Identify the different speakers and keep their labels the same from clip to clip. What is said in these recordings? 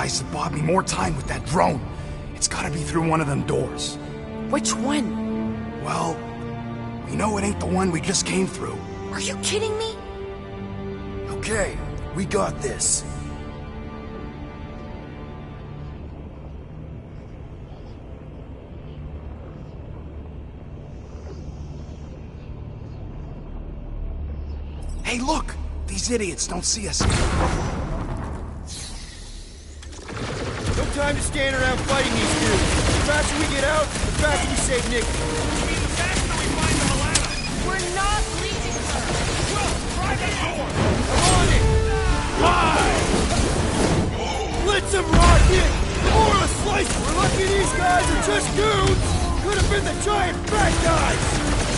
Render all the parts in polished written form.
Speaker 1: guys have bought me more time with that drone. It's gotta be through one of them doors.
Speaker 2: Which one?
Speaker 1: Well, we know it ain't the one we just came through.
Speaker 2: Are you kidding me?
Speaker 3: Okay, we got this.
Speaker 1: Hey, look! These idiots don't see us.
Speaker 4: No time to stand around fighting these dudes. The faster we get out, the faster we save Nick.
Speaker 5: The faster we find the Milana.
Speaker 2: We're not leaving her.
Speaker 5: Well, try that door.
Speaker 4: I'm on it!
Speaker 5: Why?
Speaker 4: Blitz them, Rocket! Or a slice! We're lucky these guys are just dudes! Could have been the giant fat guys!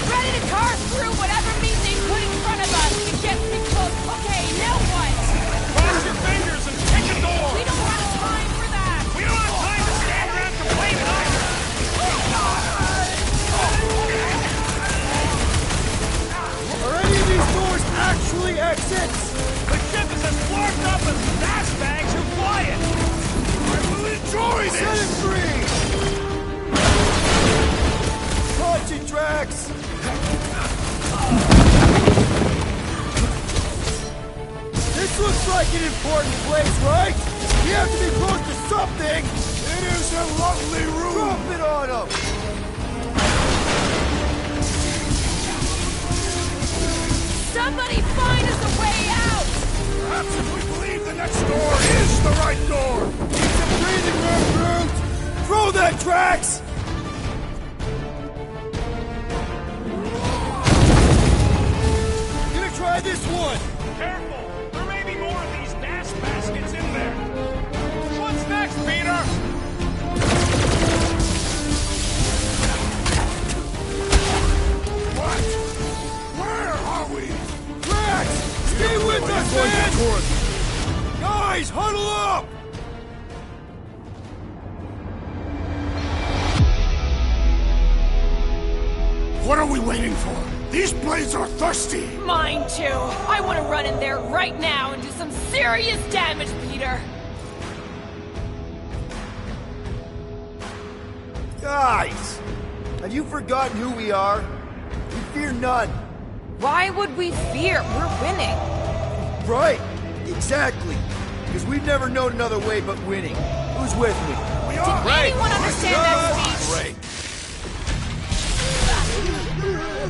Speaker 2: Ready to carve through whatever meat they put in front of us to get me close. Okay, now what?
Speaker 5: Cross your fingers and pick a door.
Speaker 2: We don't have time for that.
Speaker 5: We don't have time to stand around complaining either.
Speaker 4: Are any of these doors actually exits?
Speaker 5: The ship is as flarked up as gas bags who fly it. I will enjoy this.
Speaker 4: Set it free! Punch it, Drax! This looks like an important place, right? We have to be close to something!
Speaker 1: It is a lovely room!
Speaker 4: Drop it on them!
Speaker 2: Somebody find us a way out!
Speaker 1: Perhaps if we believe the next door is the right door!
Speaker 4: It's a breathing room, Groot! Throw that, Drax! Gonna try this one!
Speaker 5: Careful. There may be more of these gas baskets in there. What's next, Peter?
Speaker 1: What? Where are we?
Speaker 4: Drax! Stay with us, man! Guys, huddle up!
Speaker 1: What are we waiting for? These blades are thirsty!
Speaker 2: Mine too. I want to run in there right now and do some serious damage, Peter.
Speaker 4: Guys! Have you forgotten who we are? We fear none.
Speaker 2: Why would we fear? We're winning.
Speaker 4: Right! Exactly! Because we've never known another way but winning. Who's with me?
Speaker 1: We are!
Speaker 2: Did anyone understand that speech?
Speaker 1: Great!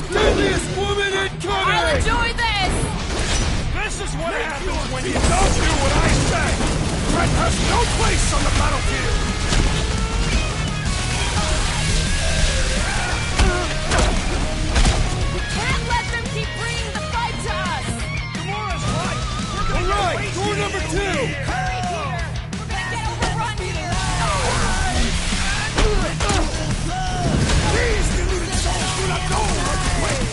Speaker 4: Deadliest woman incoming!
Speaker 2: I'll enjoy this!
Speaker 5: This is what happens when
Speaker 1: You
Speaker 5: you
Speaker 1: don't do what I say! Threat has no place on the battlefield!
Speaker 2: We can't let them keep bringing the fight to us!
Speaker 5: Gamora's right. We're gonna get
Speaker 4: Alright,
Speaker 5: wasted
Speaker 4: door number
Speaker 5: here.
Speaker 4: 2!
Speaker 2: Hurry, Peter! We're gonna get overrun here!
Speaker 1: These deluded souls do not know earthquake!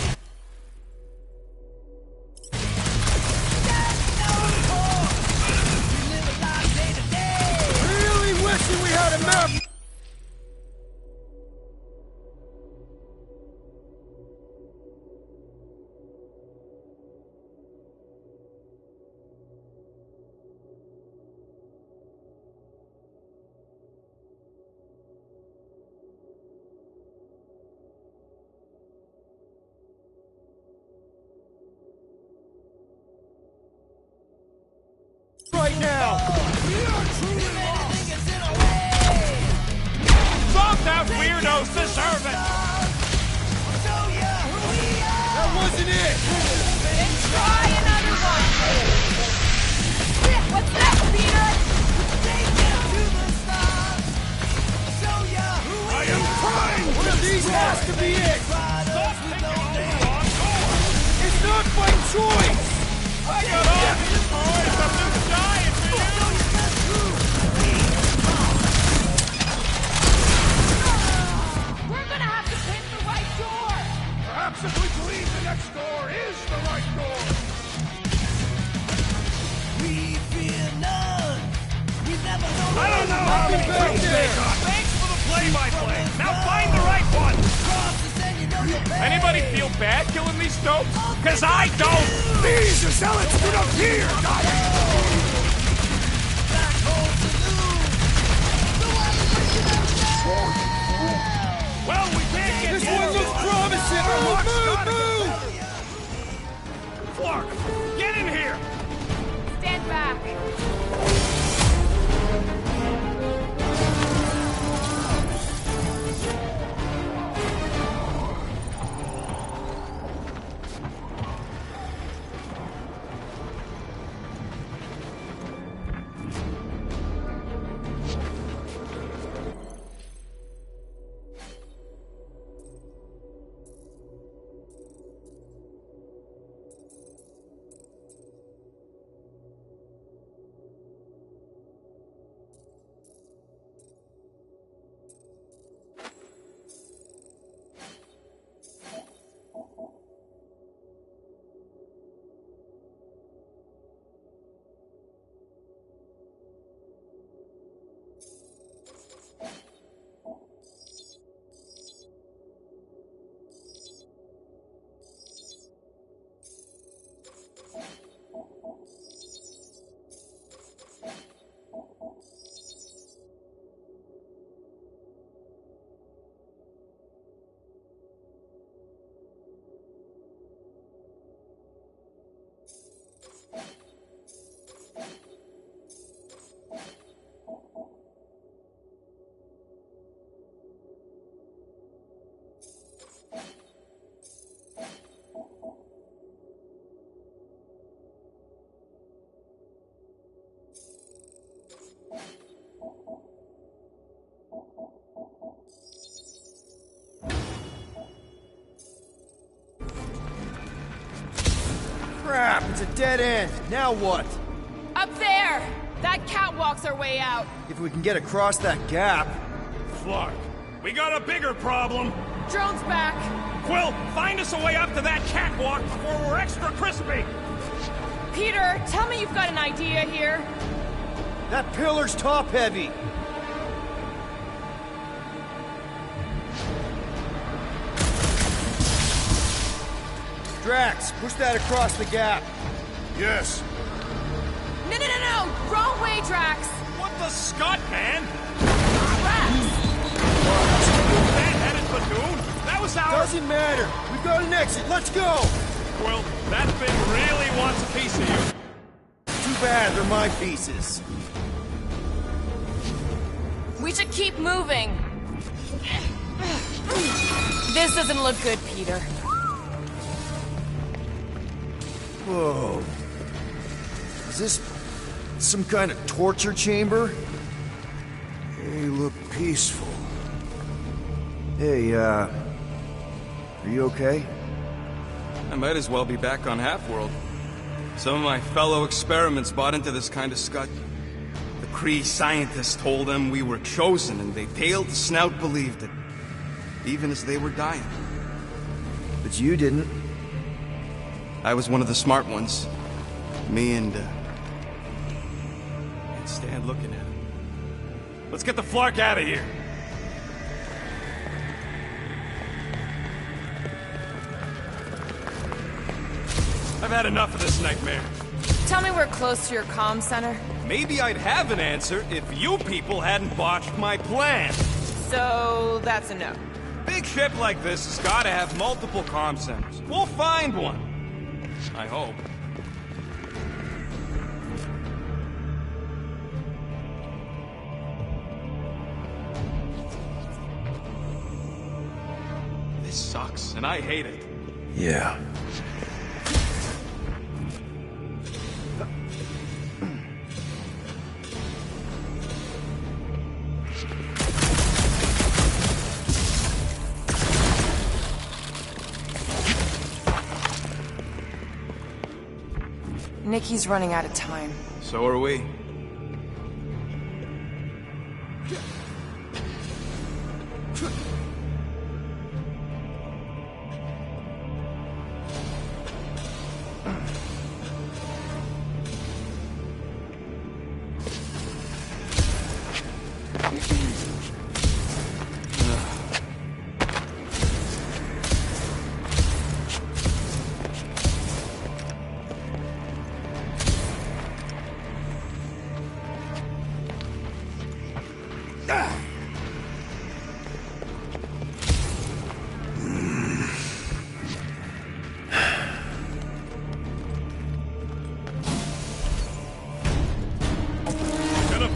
Speaker 4: Really wishing we had a map! Right now!
Speaker 5: Some that weirdos deserve it.
Speaker 4: That wasn't it!
Speaker 2: Then try another one! What's that, Peter?
Speaker 1: I am trying!
Speaker 4: One of these has to be it!
Speaker 5: Stop thinking all the wrong doors.
Speaker 4: It's not by choice!
Speaker 5: I got all these boys up to giant,
Speaker 2: We're gonna have to pick the right door!
Speaker 1: Perhaps if we believe the next door is the right door!
Speaker 5: I don't know how many
Speaker 4: back
Speaker 5: kills
Speaker 4: there.
Speaker 5: they got. Thanks for the play-by-play. Now find the right one. Anybody feel bad killing these dopes? Cause I don't.
Speaker 1: These zealots do not fear!
Speaker 4: a dead end. Now what?
Speaker 2: Up there! That catwalk's our way out.
Speaker 4: If we can get across that gap...
Speaker 5: Flark, we got a bigger problem.
Speaker 2: Drone's back.
Speaker 5: Quill, find us a way up to that catwalk before we're extra crispy.
Speaker 2: Peter, tell me you've got an idea here.
Speaker 4: That pillar's top-heavy. Drax, push that across the gap.
Speaker 1: Yes.
Speaker 2: No! Wrong way, Drax!
Speaker 5: What the scut, man?
Speaker 2: Drax!
Speaker 5: That headed platoon? That was our...
Speaker 4: Doesn't matter. We've got an exit. Let's go!
Speaker 5: Quill, that thing really wants a piece of you.
Speaker 4: Too bad they're my pieces.
Speaker 2: We should keep moving. This doesn't look good, Peter.
Speaker 3: Whoa. Is this some kind of torture chamber? They look peaceful. Hey, are you okay?
Speaker 6: I might as well be back on Half-World. Some of my fellow experiments bought into this kind of scut. The Kree scientists told them we were chosen, and they tailed the snout believed it. Even as they were dying.
Speaker 3: But you didn't.
Speaker 6: I was one of the smart ones. Me and, can't stand looking at him.
Speaker 5: Let's get the Flark out of here. I've had enough of this nightmare.
Speaker 2: Tell me we're close to your comm center.
Speaker 5: Maybe I'd have an answer if you people hadn't botched my plan.
Speaker 2: So, that's a no.
Speaker 5: Big ship like this has got to have multiple comm centers. We'll find one. I hope. This sucks, and I hate it.
Speaker 3: Yeah.
Speaker 2: Nikki's running out of time.
Speaker 6: So are we.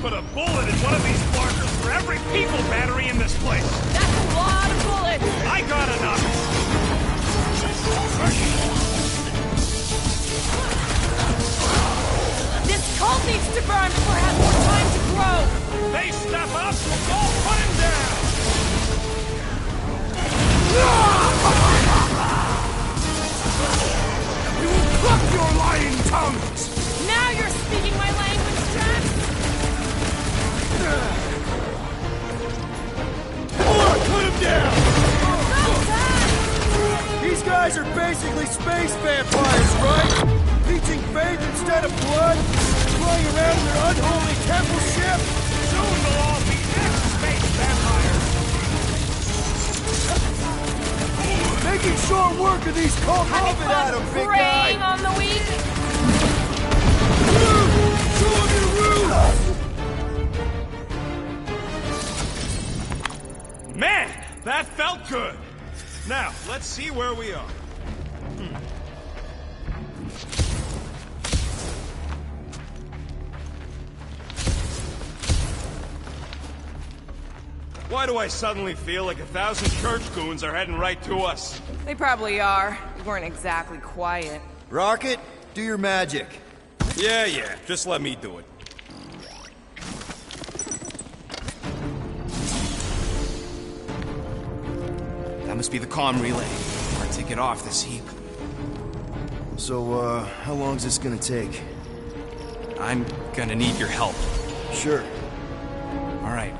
Speaker 5: Put a bullet in one of these Flarkers for every people battery in this place.
Speaker 2: That's a lot of bullets!
Speaker 5: I got enough.
Speaker 2: This cult needs to burn before it has more time to grow!
Speaker 5: They step up, we'll put him down.
Speaker 1: We will pluck your lying tongues!
Speaker 2: Now you're speaking my language, Drax!
Speaker 4: Put him down!
Speaker 2: About time!
Speaker 4: These guys are basically space vampires, right? Leeching faith instead of blood? Flying around in their unholy temple ship?
Speaker 5: Soon they'll all be ex-space vampires.
Speaker 4: Making short work of these cult
Speaker 2: Having
Speaker 4: orbit at
Speaker 2: fun
Speaker 4: him, big
Speaker 2: preying
Speaker 4: guy!
Speaker 2: on the weak?
Speaker 4: Show him your roots!
Speaker 5: Man, that felt good. Now, let's see where we are. Why do I suddenly feel like 1,000 church goons are heading right to us?
Speaker 2: They probably are. We weren't exactly quiet.
Speaker 4: Rocket, do your magic.
Speaker 5: Yeah, just let me do it.
Speaker 6: That must be the comm relay. Our ticket off this heap.
Speaker 3: So, how long's this gonna take?
Speaker 6: I'm gonna need your help.
Speaker 3: Sure.
Speaker 6: All right.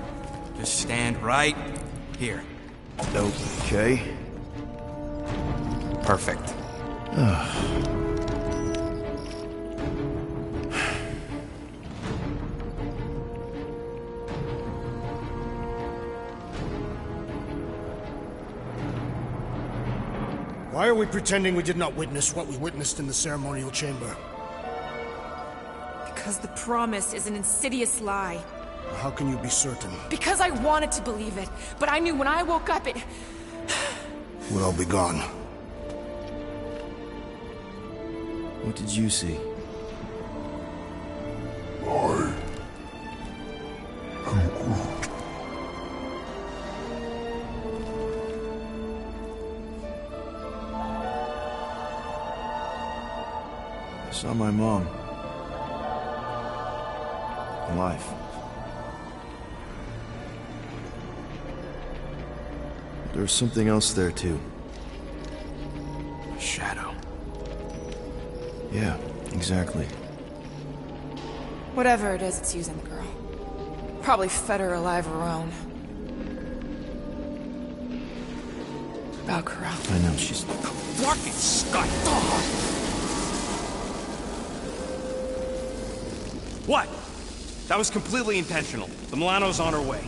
Speaker 6: Just stand right here.
Speaker 3: Okay.
Speaker 6: Perfect.
Speaker 1: Why are we pretending we did not witness what we witnessed in the ceremonial chamber?
Speaker 2: Because the promise is an insidious lie.
Speaker 1: How can you be certain?
Speaker 2: Because I wanted to believe it, but I knew when I woke up it...
Speaker 1: We'll all be gone.
Speaker 3: What did you see? I saw my mom. Alive. There was something else there, too.
Speaker 6: A shadow.
Speaker 3: Yeah, exactly.
Speaker 2: Whatever it is, it's using the girl. Probably fed her alive her own. Valkyra.
Speaker 3: I know, she's...
Speaker 6: Fucking Scott! What? That was completely intentional. The Milano's on her way.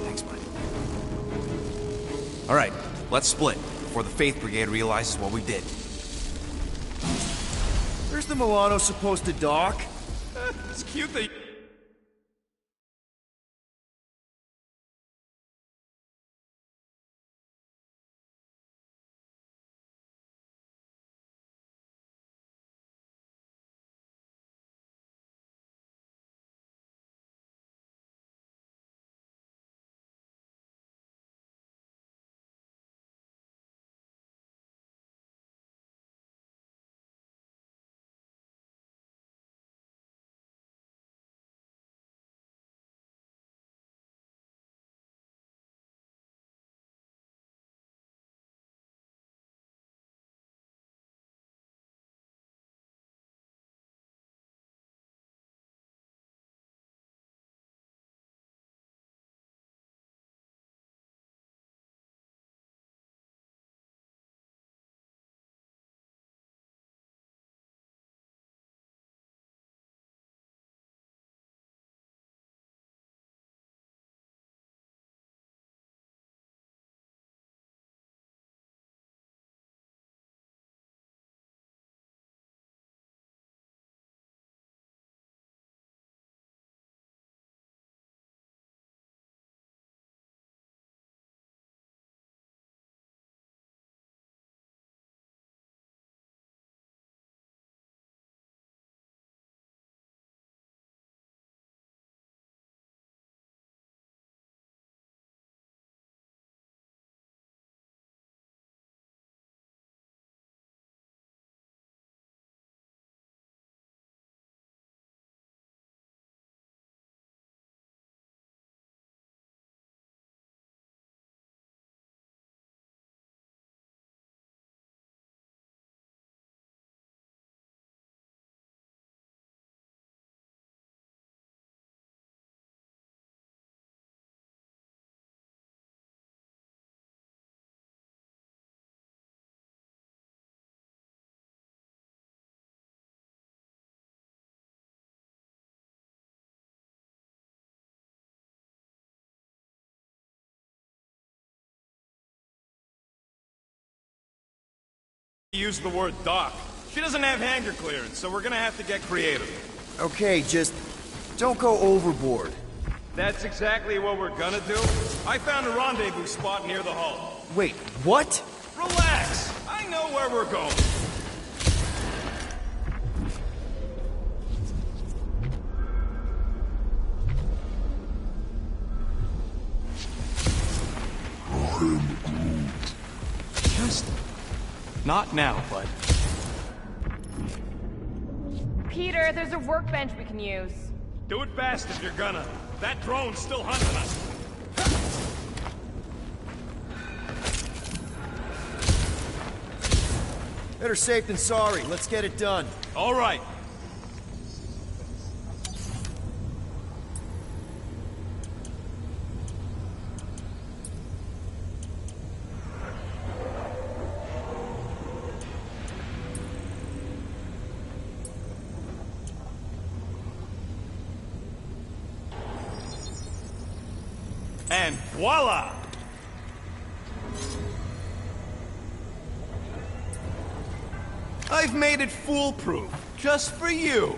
Speaker 6: Thanks, bud. All right, let's split before the Faith Brigade realizes what we did.
Speaker 3: Where's the Milano supposed to dock?
Speaker 6: It's cute that...
Speaker 5: Use the word dock. She doesn't have hangar clearance, so we're gonna have to get creative.
Speaker 3: Okay, just don't go overboard.
Speaker 5: That's exactly what we're gonna do. I found a rendezvous spot near the hull.
Speaker 3: Wait, what?
Speaker 5: Relax! I know where we're going.
Speaker 6: Just... not now, bud.
Speaker 2: Peter, there's a workbench we can use.
Speaker 5: Do it fast if you're gonna. That drone's still hunting us.
Speaker 3: Better safe than sorry. Let's get it done.
Speaker 5: All right. And voila!
Speaker 6: I've made it foolproof, just for you.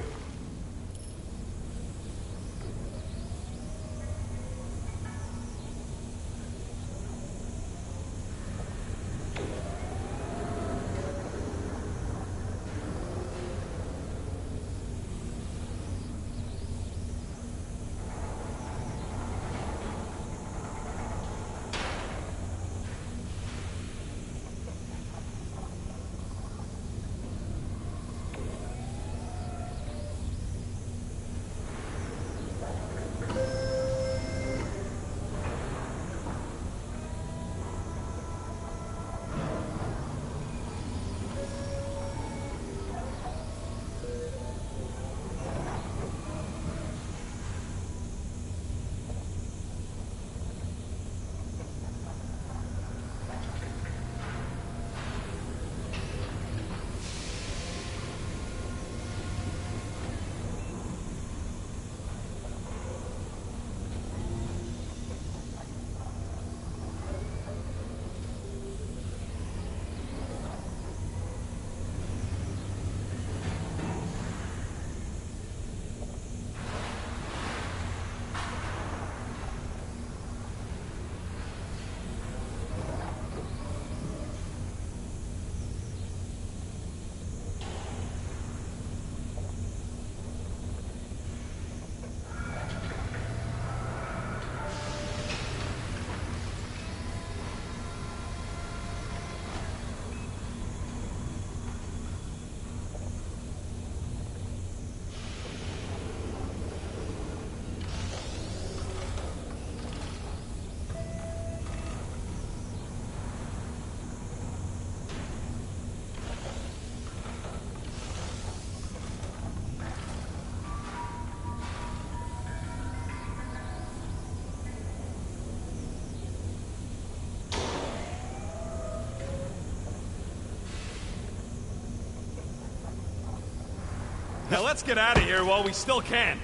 Speaker 5: Now let's get out of here while we still can.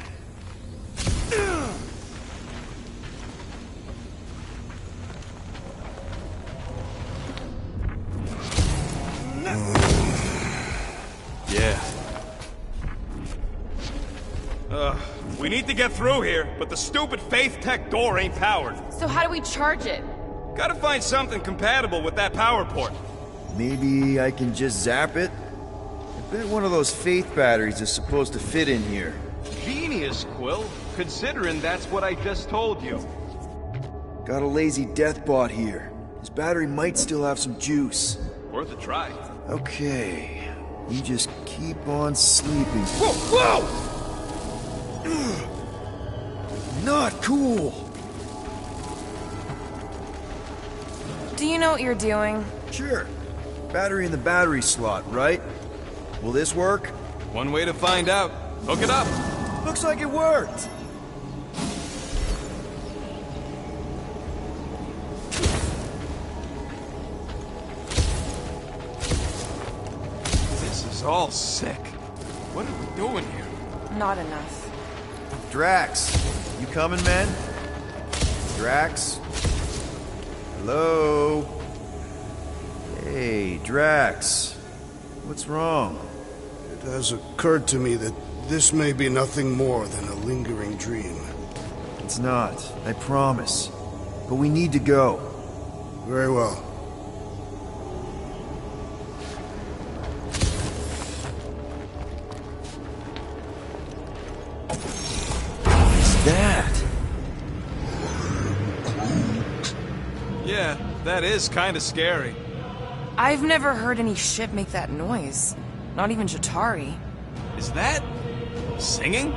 Speaker 6: Yeah.
Speaker 5: We need to get through here, but the stupid Faith Tech door ain't powered.
Speaker 2: So how do we charge it?
Speaker 6: Gotta find something compatible with that power port.
Speaker 3: Maybe I can just zap it? I bet one of those Faith batteries is supposed to fit in here.
Speaker 6: Genius, Quill, considering that's what I just told you.
Speaker 3: Got a lazy deathbot here. His battery might still have some juice.
Speaker 6: Worth a try.
Speaker 3: Okay, you just keep on sleeping. Whoa! Whoa! Not cool!
Speaker 2: Do you know what you're doing?
Speaker 3: Sure. Battery in the battery slot, right? Will this work?
Speaker 6: One way to find out. Hook it up.
Speaker 3: Looks like it worked!
Speaker 6: This is all sick. What are we doing here?
Speaker 2: Not enough.
Speaker 3: Drax, you coming, man? Drax? Hello? Hey, Drax. What's wrong?
Speaker 1: It has occurred to me that this may be nothing more than a lingering dream.
Speaker 3: It's not, I promise. But we need to go.
Speaker 1: Very well.
Speaker 3: What's that?
Speaker 6: Yeah, that is kind of scary.
Speaker 2: I've never heard any ship make that noise. Not even Jatari.
Speaker 6: Is that... singing?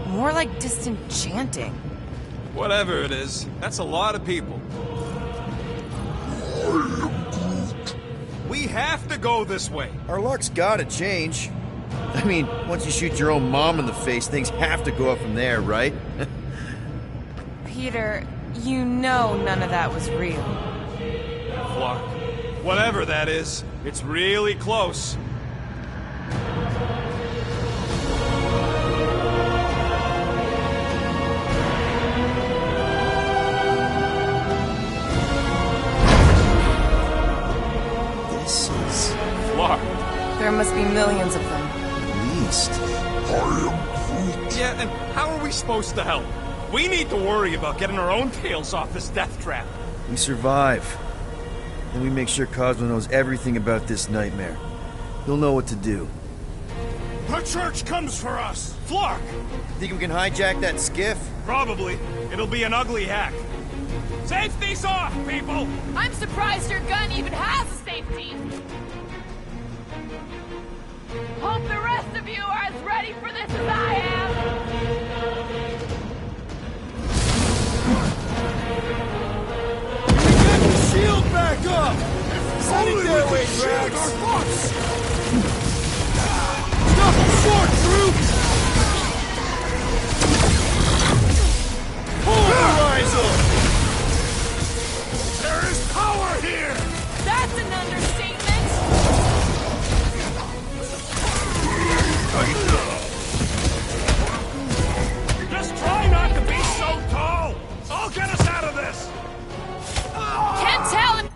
Speaker 2: More like distant chanting.
Speaker 6: Whatever it is, that's a lot of people. We We have to go this way.
Speaker 3: Our luck's gotta change. I mean, once you shoot your own mom in the face, things have to go up from there, right?
Speaker 2: Peter, you know none of that was real.
Speaker 6: Flark, whatever that is, it's really close.
Speaker 3: This is...
Speaker 6: Flark.
Speaker 2: There must be millions of them.
Speaker 3: at least.
Speaker 6: Yeah, and how are we supposed to help? We need to worry about getting our own tails off this death trap.
Speaker 3: We survive. And we make sure Cosmo knows everything about this nightmare. He'll know what to do.
Speaker 5: The church comes for us!
Speaker 6: Flark!
Speaker 3: Think we can hijack that skiff?
Speaker 6: Probably. It'll be an ugly hack. Safety's off, people!
Speaker 2: I'm surprised your gun even has a safety. Hope the rest of you are as ready for this as I am.
Speaker 4: Get the shield back up! Set it their way, Drax! Stop them short, troops! Pull the Rizal!
Speaker 5: There is power here!
Speaker 2: That's an understatement.
Speaker 5: Just try not to be so tall! I'll get us out of this!
Speaker 2: Can't tell if...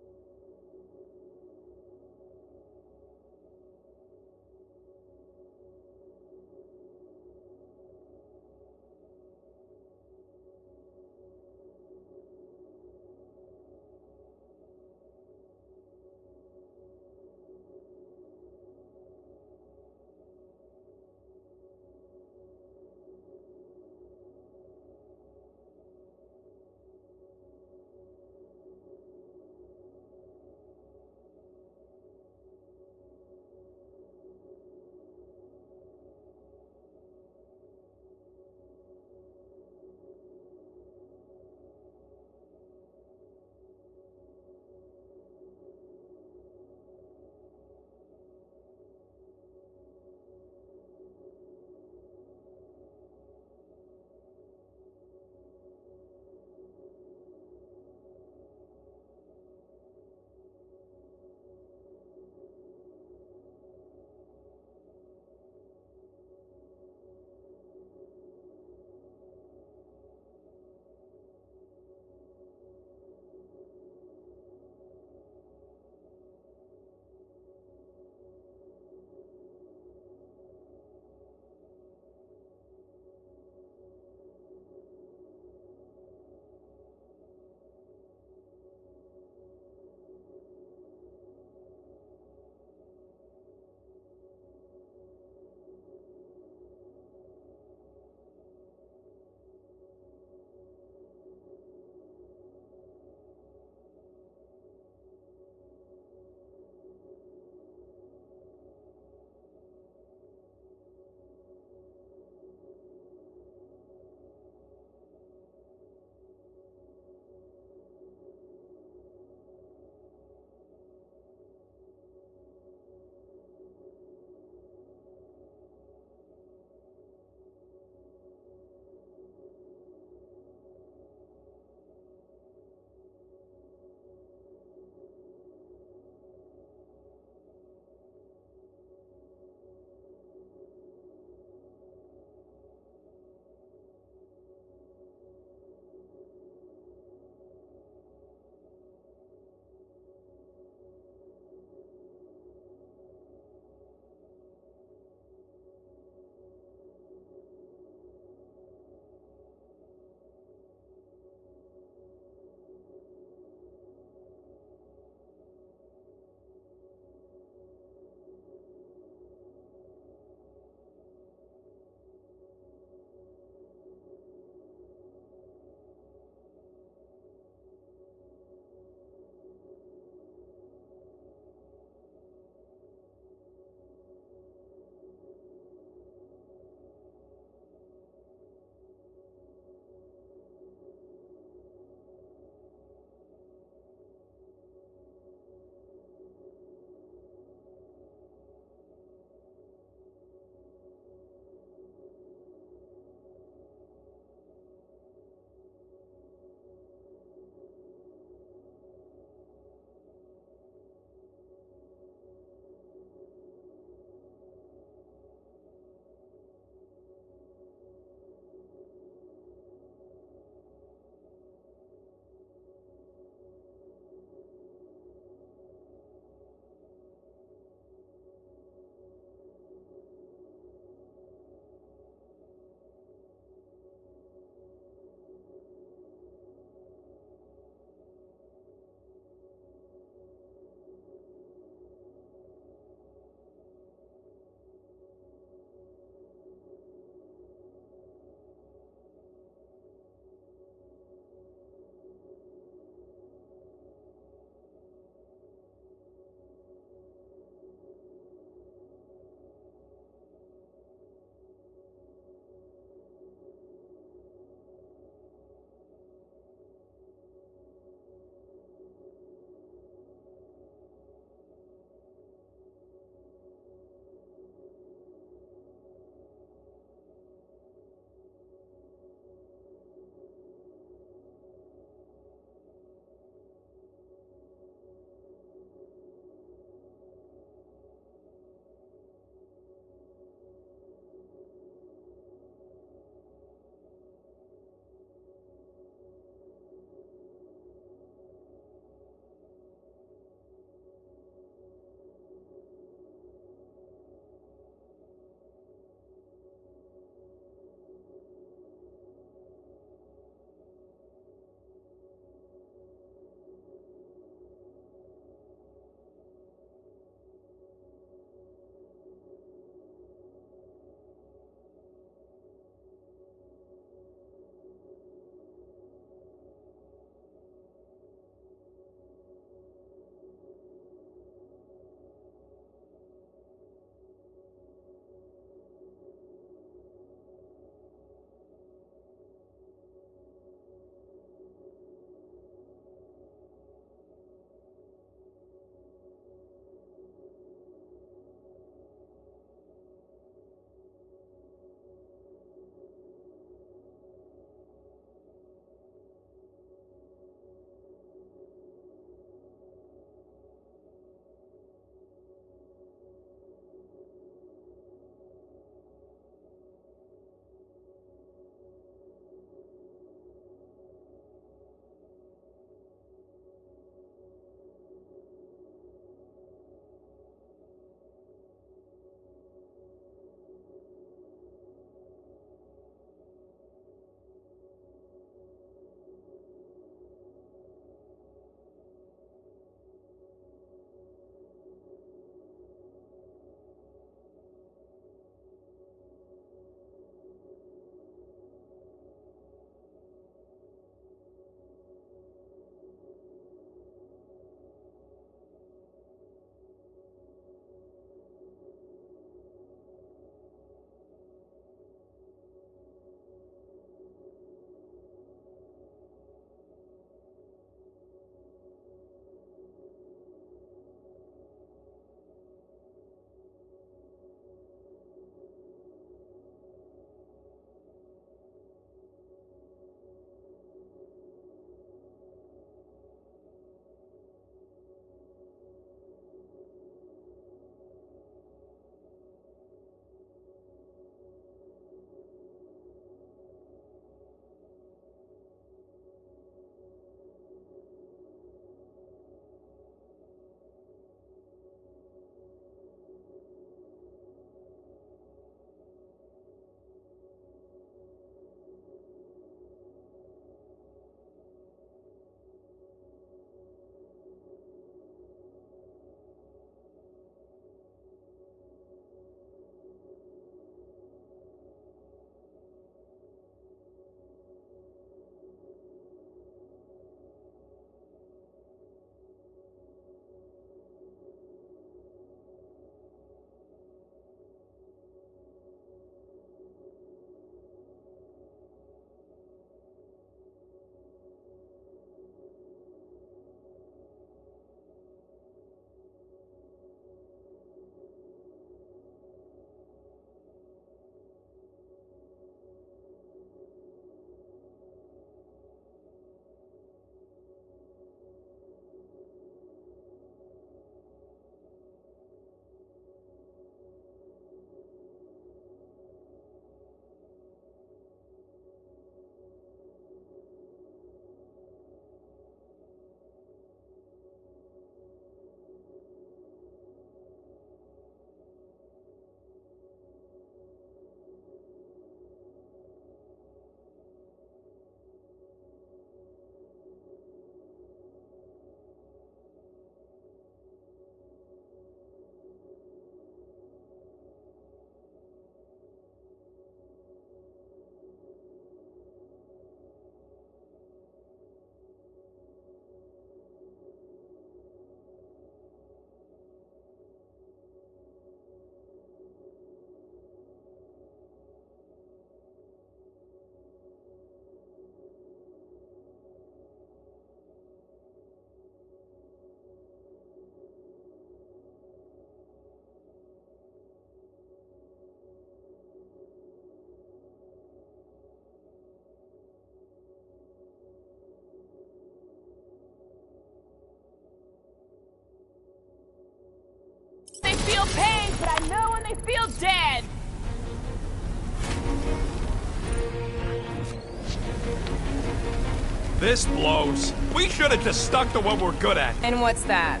Speaker 5: This blows. We should have just stuck to what we're good at.
Speaker 2: And what's that?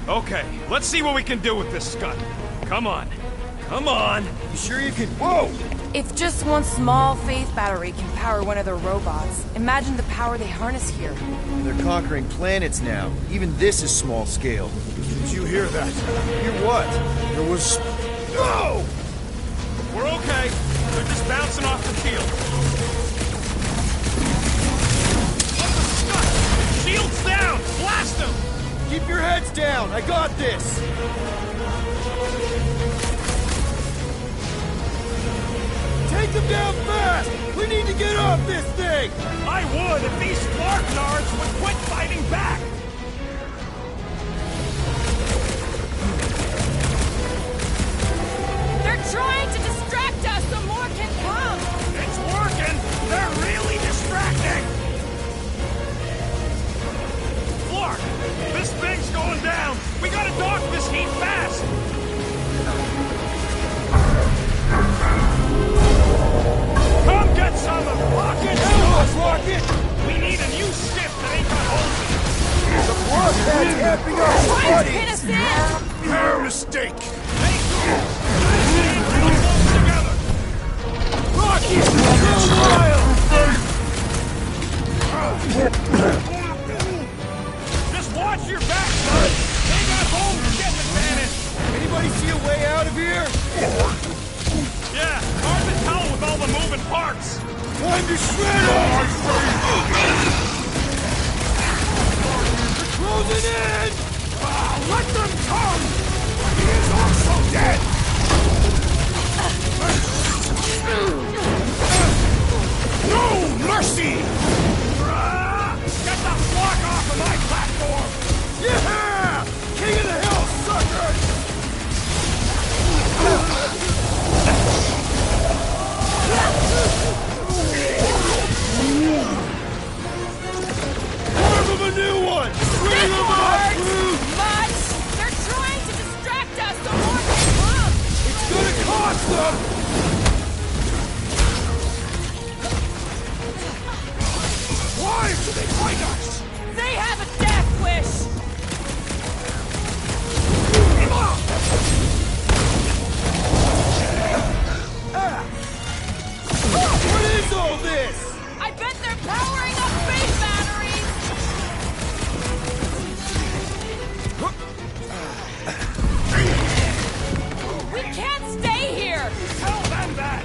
Speaker 5: Okay, let's see what we can do with this Scud. Come on. Come on.
Speaker 3: You sure you can... Whoa!
Speaker 2: If just one small faith battery can power one of their robots, imagine the power they harness here.
Speaker 3: They're conquering planets now. Even this is small scale.
Speaker 1: Did you hear that?
Speaker 3: Hear what?
Speaker 1: There was...
Speaker 3: No!
Speaker 5: We're okay. They're just bouncing off the shield. What the Scud? Shield's down! Blast them!
Speaker 3: Keep your heads down! I got this! Take them down fast! We need to get off this thing!
Speaker 5: I would if these Flarknards would quit fighting back!
Speaker 2: They're trying to distract us so more can come!
Speaker 5: It's working! They're really distracting! Flark! This thing's going down! We gotta dock this heat fast! Come get some of them! Rocket!
Speaker 3: Rocket!
Speaker 5: We need a new ship that ain't got holes in it!
Speaker 3: The blood that's happy our
Speaker 2: Trying to
Speaker 3: buddies!
Speaker 2: pin us in!
Speaker 1: Your mistake!
Speaker 5: Hey, let's close together!
Speaker 3: Rocket! Go wild!
Speaker 5: Just watch your back, son! They got home getting advantage!
Speaker 3: Anybody see a way out of here?
Speaker 5: Yeah, hard to tell with all the moving parts!
Speaker 3: Time to shred them! They're closing in!
Speaker 5: Let them come! He is also dead! No mercy! Get the flock off of my platform!
Speaker 3: Yeah! King of the hill, suckers! Carve them a new one! Bring them up!
Speaker 2: Much! They're trying to distract us so more can come!
Speaker 3: It's gonna cost them!
Speaker 5: Why do they fight us?
Speaker 2: They have a death wish!
Speaker 3: What is all this?
Speaker 2: I bet they're powering up faith batteries! We can't stay here!
Speaker 5: Tell them that!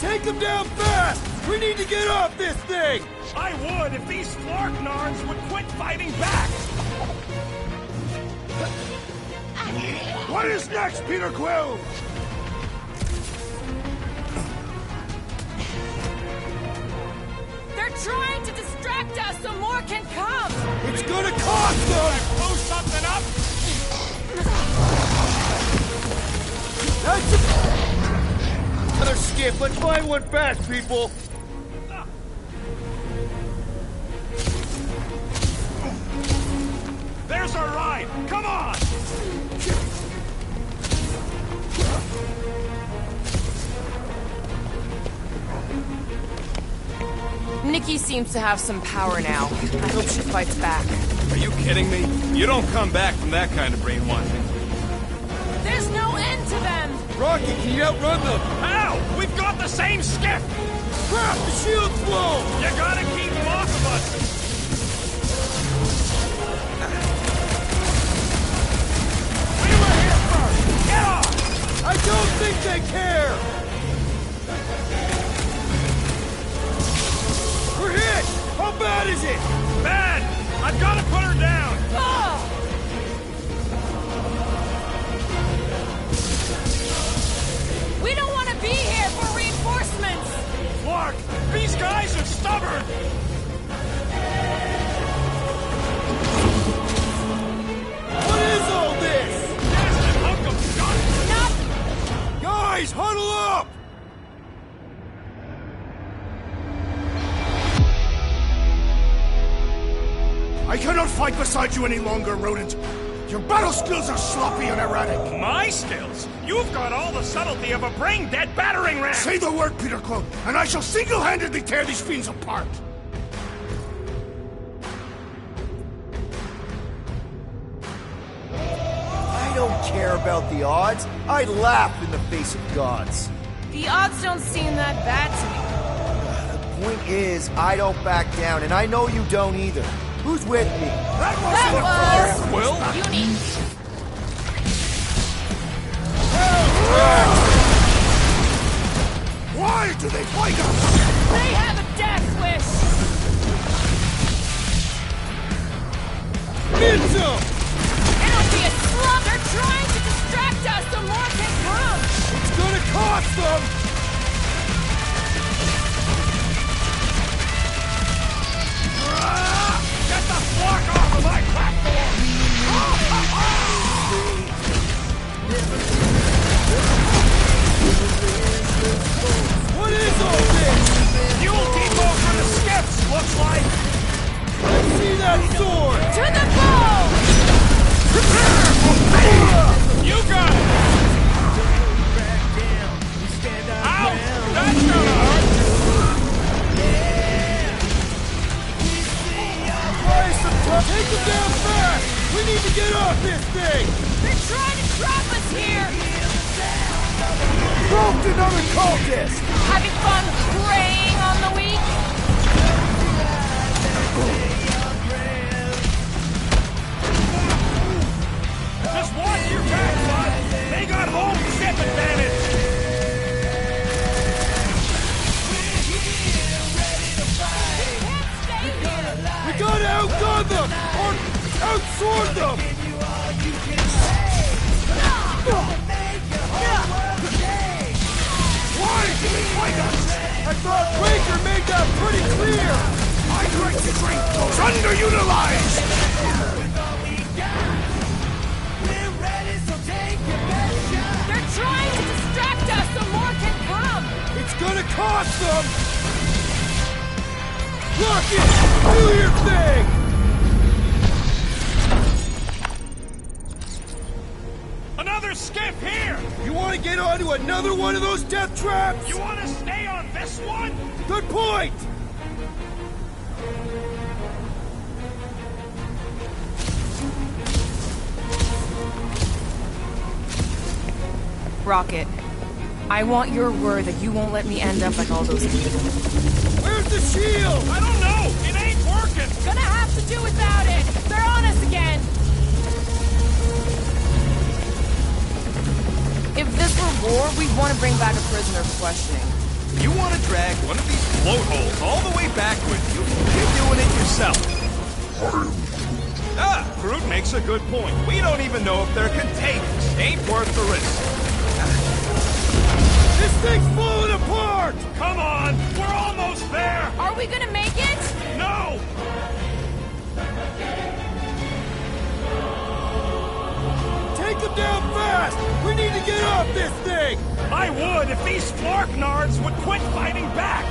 Speaker 3: Take them down fast! We need to get off this thing!
Speaker 5: I would if these Flarknards would quit fighting back!
Speaker 1: What is next, Peter Quill?
Speaker 2: They're trying to distract us so more can come!
Speaker 3: It's gonna cost them!
Speaker 5: Blow something up!
Speaker 3: That's another skip. Let's find one fast, people.
Speaker 5: There's our ride! Come on!
Speaker 2: Nikki seems to have some power now. I hope she fights back.
Speaker 6: Are you kidding me? You don't come back from that kind of brainwashing.
Speaker 2: There's no end to them!
Speaker 3: Rocky, can you outrun them?
Speaker 5: How? We've got the same skiff!
Speaker 3: Crap, the shield's low!
Speaker 5: You gotta keep them off of us! We were here first! Get off!
Speaker 3: I don't think they care! We're hit! How bad is it?
Speaker 5: Bad! I've gotta put her down!
Speaker 2: Oh! We don't want to be here for reinforcements!
Speaker 5: Clark, these guys are stubborn!
Speaker 3: What is all this?
Speaker 5: Bastard hunk of guns!
Speaker 2: Not...
Speaker 3: Guys, huddle up!
Speaker 1: I cannot fight beside you any longer, rodent. Your battle skills are sloppy and erratic.
Speaker 5: My skills? You've got all the subtlety of a brain-dead battering ram!
Speaker 1: Say the word, Peter Clone, and I shall single-handedly tear these fiends apart.
Speaker 3: I don't care about the odds. I laugh in the face of gods.
Speaker 2: The odds don't seem that bad to me.
Speaker 3: The point is, I don't back down, and I know you don't either. Who's with me?
Speaker 2: That was
Speaker 5: Will?
Speaker 2: unique.
Speaker 1: Why do they fight us?
Speaker 2: They have a death wish.
Speaker 4: Ninja!
Speaker 2: It'll be a slaughter trying to distract us so more can come.
Speaker 4: It's gonna cost them!
Speaker 5: Get the flock off of my platform!
Speaker 4: What is all this?
Speaker 5: Fuel depot for the skips, looks like!
Speaker 4: Let's see that sword!
Speaker 2: To the bow!
Speaker 5: You got it! Ouch! That's gonna hurt!
Speaker 4: Try some tough. Take them down fast! We need to get off this thing!
Speaker 2: They're trying to trap us here.
Speaker 3: Roped another cultist!
Speaker 2: Having fun preying on the weak?
Speaker 5: Just watch your back, bud! They got home ship advantage!
Speaker 2: Can't stay here.
Speaker 4: We gotta outgun them! Or outsword them!
Speaker 1: Why do they fight us?
Speaker 4: I thought Quaker made that pretty clear!
Speaker 1: I'd like to drink those underutilized!
Speaker 2: They're trying to distract us so more can come.
Speaker 4: It's gonna cost them! Rocket! Do your thing!
Speaker 5: Another skip here!
Speaker 4: You wanna get onto another one of those death traps?
Speaker 5: You wanna stay on this one?
Speaker 4: Good point!
Speaker 2: Rocket, I want your word that you won't let me end up like all those people.
Speaker 4: Where's the shield?
Speaker 5: I don't know! It ain't working!
Speaker 2: Gonna have to do without it. They're on us again. If this were war, we'd want to bring back a prisoner for questioning.
Speaker 6: You want to drag one of these float holes all the way back with you? You're doing it yourself. Ah, Groot makes a good point. We don't even know if they're contagious. Ain't worth the risk.
Speaker 4: This thing's falling apart!
Speaker 5: Come on! We're almost there!
Speaker 2: Are we gonna make it?
Speaker 5: No!
Speaker 4: Take them down fast! We need to get off this thing!
Speaker 5: I would if these Flarknards would quit fighting back!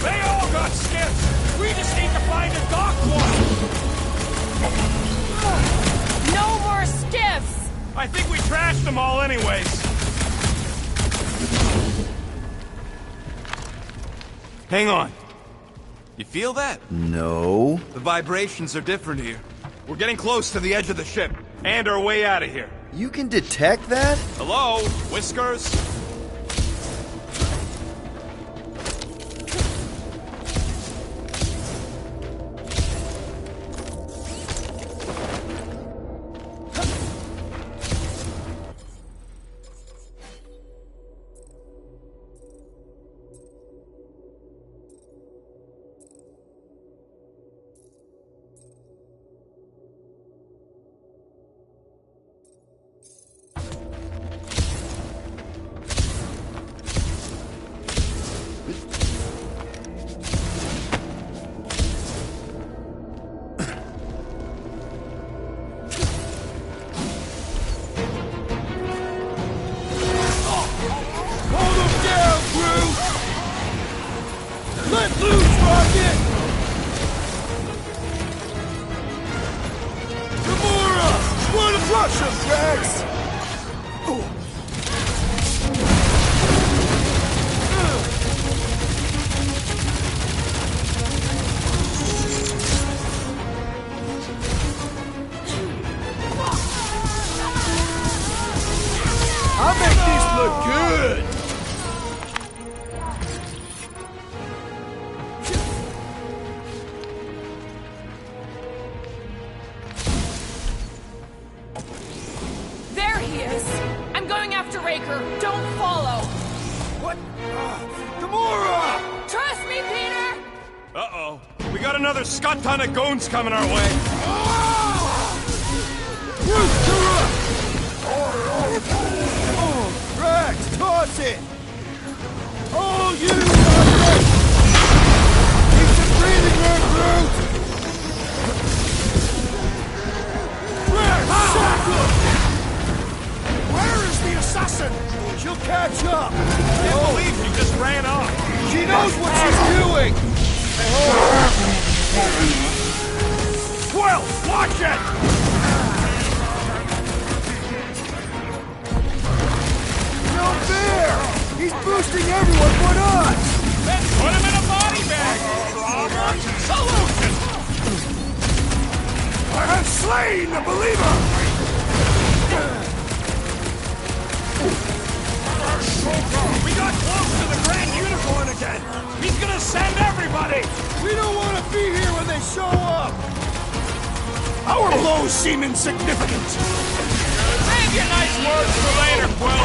Speaker 5: They all got skips! We just need to find a docked one!
Speaker 2: No more skiffs!
Speaker 5: I think we trashed them all anyways.
Speaker 6: Hang on. You feel that?
Speaker 3: No.
Speaker 6: The vibrations are different here. We're getting close to the edge of the ship.
Speaker 5: And our way out of here.
Speaker 3: You can detect that?
Speaker 6: Hello? Whiskers?
Speaker 5: another scut ton of goons coming our way.
Speaker 4: Oh, Drax, toss it! Oh, you! Keep some breathing room, Groot! Drax, shackle! Where is the assassin? She'll catch up!
Speaker 5: I can't believe she just ran off.
Speaker 4: She knows what she's doing!
Speaker 5: Quill, watch it!
Speaker 4: No fair! He's boosting everyone but us!
Speaker 5: Then put him in a body bag! Problem solution!
Speaker 4: I have slain the believer!
Speaker 5: We got close to the Grand Unicorn again! He's gonna send everybody!
Speaker 4: We don't want to be here when they show up! Our blows seem insignificant!
Speaker 5: Save your nice words for later, Quill!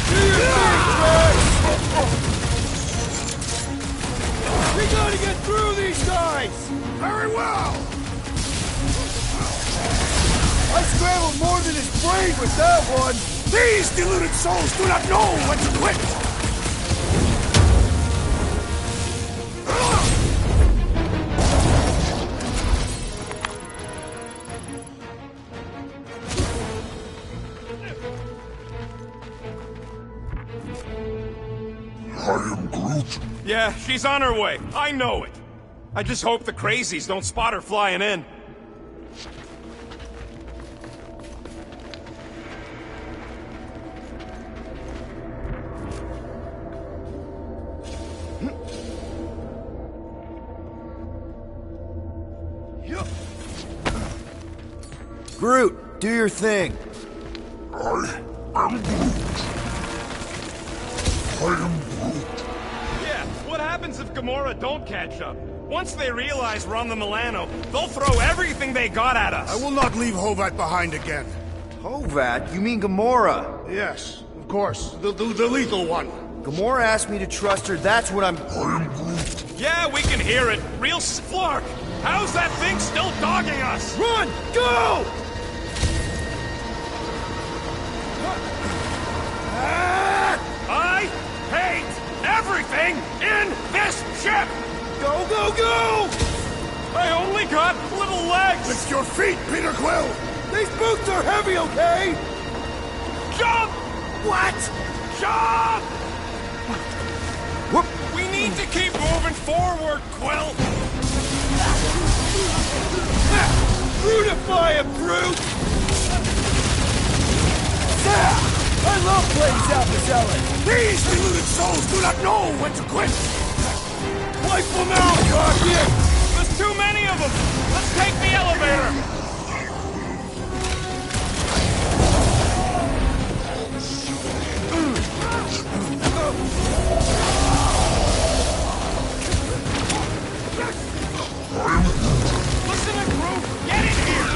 Speaker 4: Do your thing, Drax! We gotta get through these guys! Very well! I scrambled more than his brain with that one! These deluded souls do not know when to quit!
Speaker 5: Yeah, she's on her way. I know it. I just hope the crazies don't spot her flying in.
Speaker 3: Groot, do your thing.
Speaker 5: Yeah, what happens if Gamora don't catch up? Once they realize we're on the Milano, they'll throw everything they got at us.
Speaker 1: I will not leave Hovat behind again.
Speaker 3: Hovat? You mean Gamora?
Speaker 1: Yes, of course. The lethal one.
Speaker 3: Gamora asked me to trust her, that's what I'm...
Speaker 5: Yeah, we can hear it. Real Flark! How's that thing still dogging us?
Speaker 4: Run! Go!
Speaker 5: I hate everything in this ship!
Speaker 4: Go, go, go!
Speaker 5: I only got little legs!
Speaker 1: Lift your feet, Peter Quill!
Speaker 4: These boots are heavy, okay?
Speaker 5: Jump!
Speaker 4: What?
Speaker 5: Jump!
Speaker 3: Whoop.
Speaker 5: We need to keep moving forward, Quill!
Speaker 4: Brutify him, Groot! I love playing South Ellen.
Speaker 1: These deluded souls do not know when to quit!
Speaker 4: Wipe them out, Guardian!
Speaker 5: There's too many of them! Let's take the elevator! Listen to Groot! Get in here!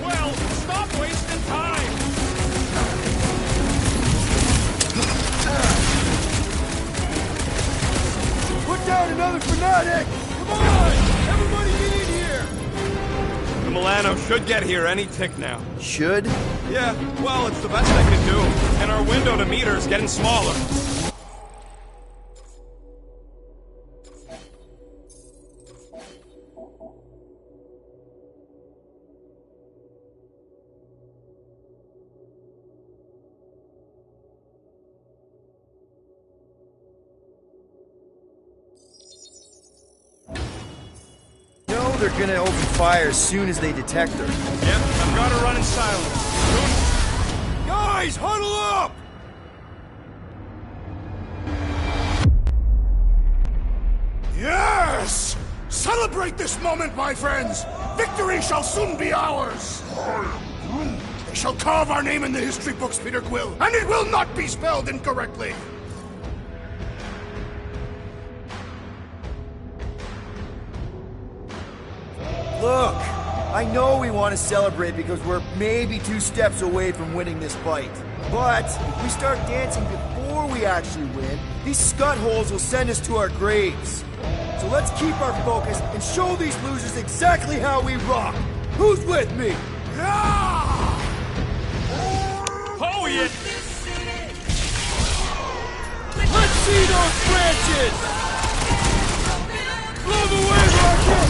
Speaker 5: Well, stop wasting time!
Speaker 4: Put down another fanatic! Come on! Everybody get in here!
Speaker 5: The Milano should get here any tick now.
Speaker 3: Should?
Speaker 5: Yeah, well, it's the best I can do. And our window to meet her is getting smaller.
Speaker 3: No, they're gonna open fire as soon as they detect her.
Speaker 5: Yep, I've got to run in silence.
Speaker 4: Guys, huddle up!
Speaker 1: Yes! Celebrate this moment, my friends! Victory shall soon be ours! They shall carve our name in the history books, Peter Quill, and it will not be spelled incorrectly!
Speaker 3: Look, I know we want to celebrate because we're maybe 2 steps away from winning this fight. But if we start dancing before we actually win, these scut holes will send us to our graves. So let's keep our focus and show these losers exactly how we rock. Who's with me?
Speaker 5: Oh, yeah.
Speaker 4: Let's see those branches! Blow the way, Rocket!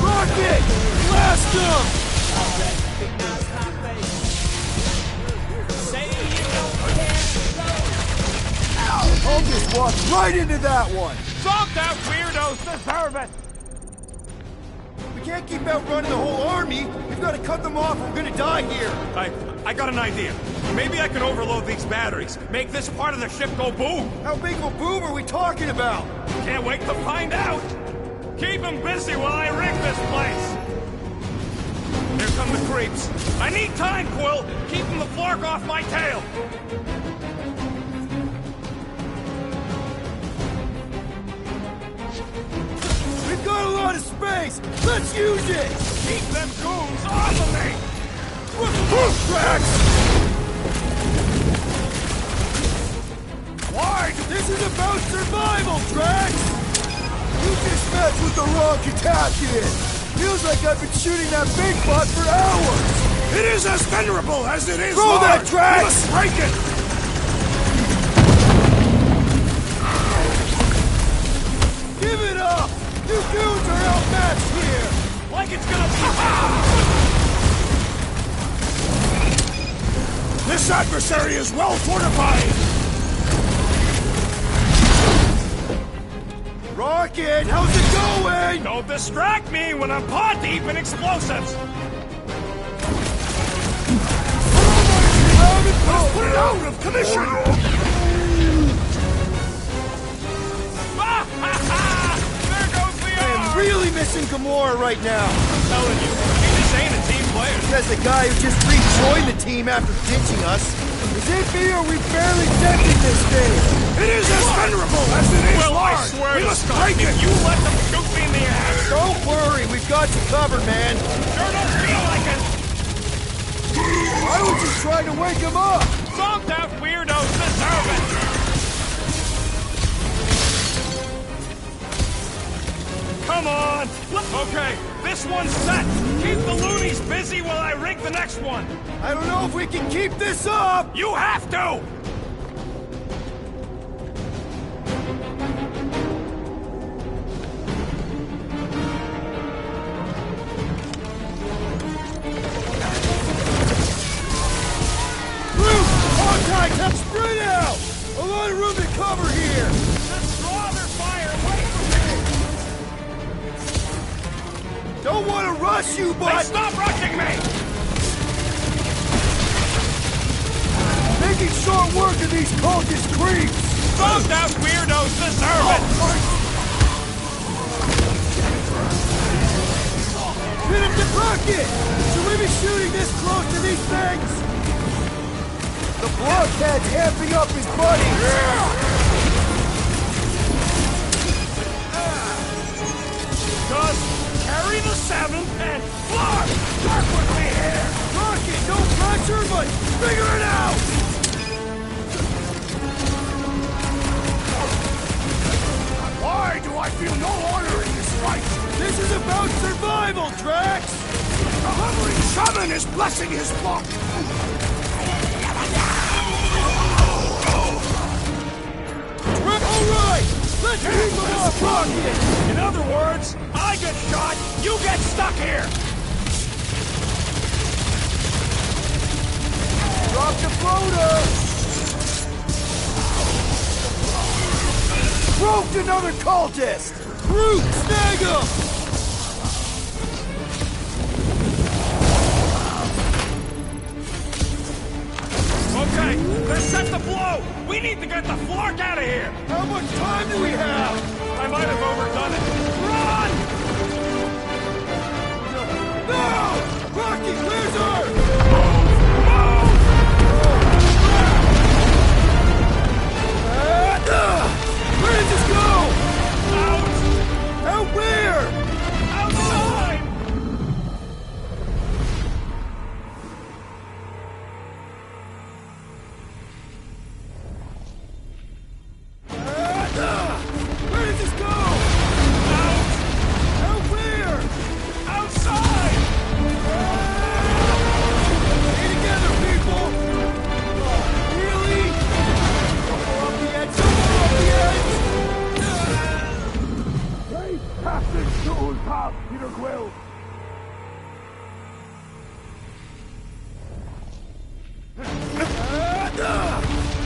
Speaker 4: Rocket! Blast them! I'll just walk right into that one!
Speaker 5: Zonked out weirdos deserve it!
Speaker 3: We can't keep outrunning the whole army. We've got to cut them off or we're gonna die here.
Speaker 5: I got an idea. Maybe I can overload these batteries, make this part of the ship go boom.
Speaker 3: How big of a boom are we talking about?
Speaker 5: Can't wait to find out. Keep them busy while I rig this place. Here come the creeps. I need time, Quill. Keeping the flark off my tail.
Speaker 4: We've got a lot of space! Let's use it!
Speaker 5: Keep them goons off of me!
Speaker 4: Drax!
Speaker 5: Why?
Speaker 4: This is about survival, Drax! You just messed with the wrong Katakian! Feels like I've been shooting that big butt for hours!
Speaker 1: It is as venerable as it is
Speaker 4: Throw that
Speaker 1: large.
Speaker 4: trash!
Speaker 1: We must break it!
Speaker 4: Give it up! You dudes are outmatched here!
Speaker 5: Like it's gonna be...
Speaker 1: This adversary is well fortified!
Speaker 4: Rocket, how's it going?
Speaker 5: Don't distract me when I'm paw deep in explosives!
Speaker 1: Put it out of commission!
Speaker 5: There goes the
Speaker 4: I am really missing Gamora right now.
Speaker 5: I'm telling you, she just ain't a team player.
Speaker 3: Says the guy who just rejoined the team after ditching us.
Speaker 4: Is it me or we barely dented this thing?
Speaker 1: It is as venerable as it is
Speaker 5: Well, I
Speaker 1: large!
Speaker 5: swear
Speaker 1: We
Speaker 5: to
Speaker 1: must
Speaker 5: God,
Speaker 1: break
Speaker 5: if
Speaker 1: it!
Speaker 5: you let them shoot me in the ass,
Speaker 3: Don't worry, we've got you covered, man.
Speaker 5: sure don't feel like it.
Speaker 4: I was just trying to wake him up.
Speaker 5: Zonked out weirdos deserve it. Come on! Okay, this one's set! Keep the loonies busy while I rig the next one!
Speaker 4: I don't know if we can keep this up.
Speaker 5: You have to!
Speaker 4: Luke, contact, have spread out. A lot of room to cover here.
Speaker 5: Just draw their fire away from me!
Speaker 4: Don't want to rush you,
Speaker 5: Hey,
Speaker 4: but
Speaker 5: stop rushing me!
Speaker 4: making short work of these cultist creeps.
Speaker 5: Zonked out weirdos deserve it!
Speaker 4: Hit him to Rocket. Should we be shooting this close to these things? The blockhead's amping up his buddies.
Speaker 5: Just carry the 7 and fly! Work with me here!
Speaker 4: Rocket, no pressure, but figure it out.
Speaker 1: Why do I feel no honor in this fight?
Speaker 4: This is about survival, Drax.
Speaker 1: The hovering shaman is blessing his flock!
Speaker 4: All right, let's keep him off Rocket.
Speaker 5: In other words, I get shot, you get stuck here!
Speaker 4: Drop the floater. Broke another cultist. Groot, snag him.
Speaker 5: Okay, they're set to blow! We need to get the Flark out of here!
Speaker 4: How much time do we have?
Speaker 5: I might have overdone it. Run!
Speaker 4: No! Rocky, where's her? Where did this go?
Speaker 5: Out!
Speaker 4: Out where?
Speaker 5: Outside!
Speaker 4: Where did this go?
Speaker 5: Out!
Speaker 4: Out where?
Speaker 5: Outside!
Speaker 4: Stay together, people! Really? Double off the edge! Double off the edge!
Speaker 1: Passage to Ul'Pap, Peter Quill!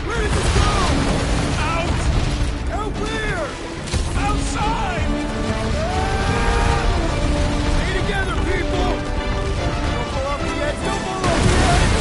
Speaker 4: Where did this go?
Speaker 5: Out!
Speaker 4: Out where?
Speaker 5: Outside!
Speaker 4: Stay together, people! Double off the edge! Double off the edge!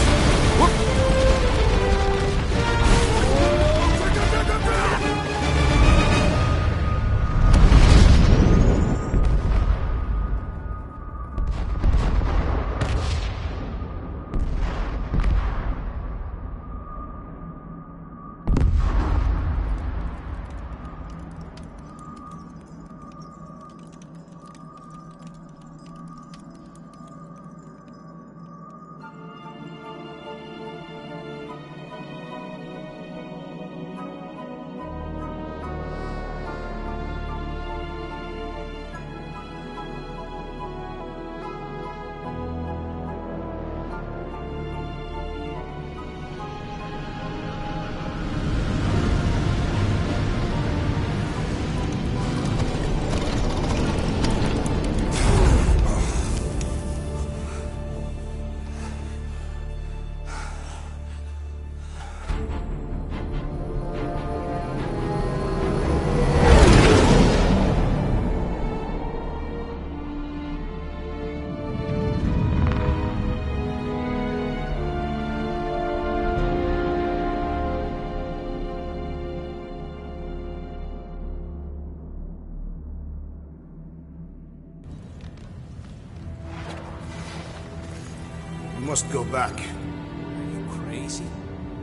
Speaker 1: We must go back.
Speaker 6: Are you crazy?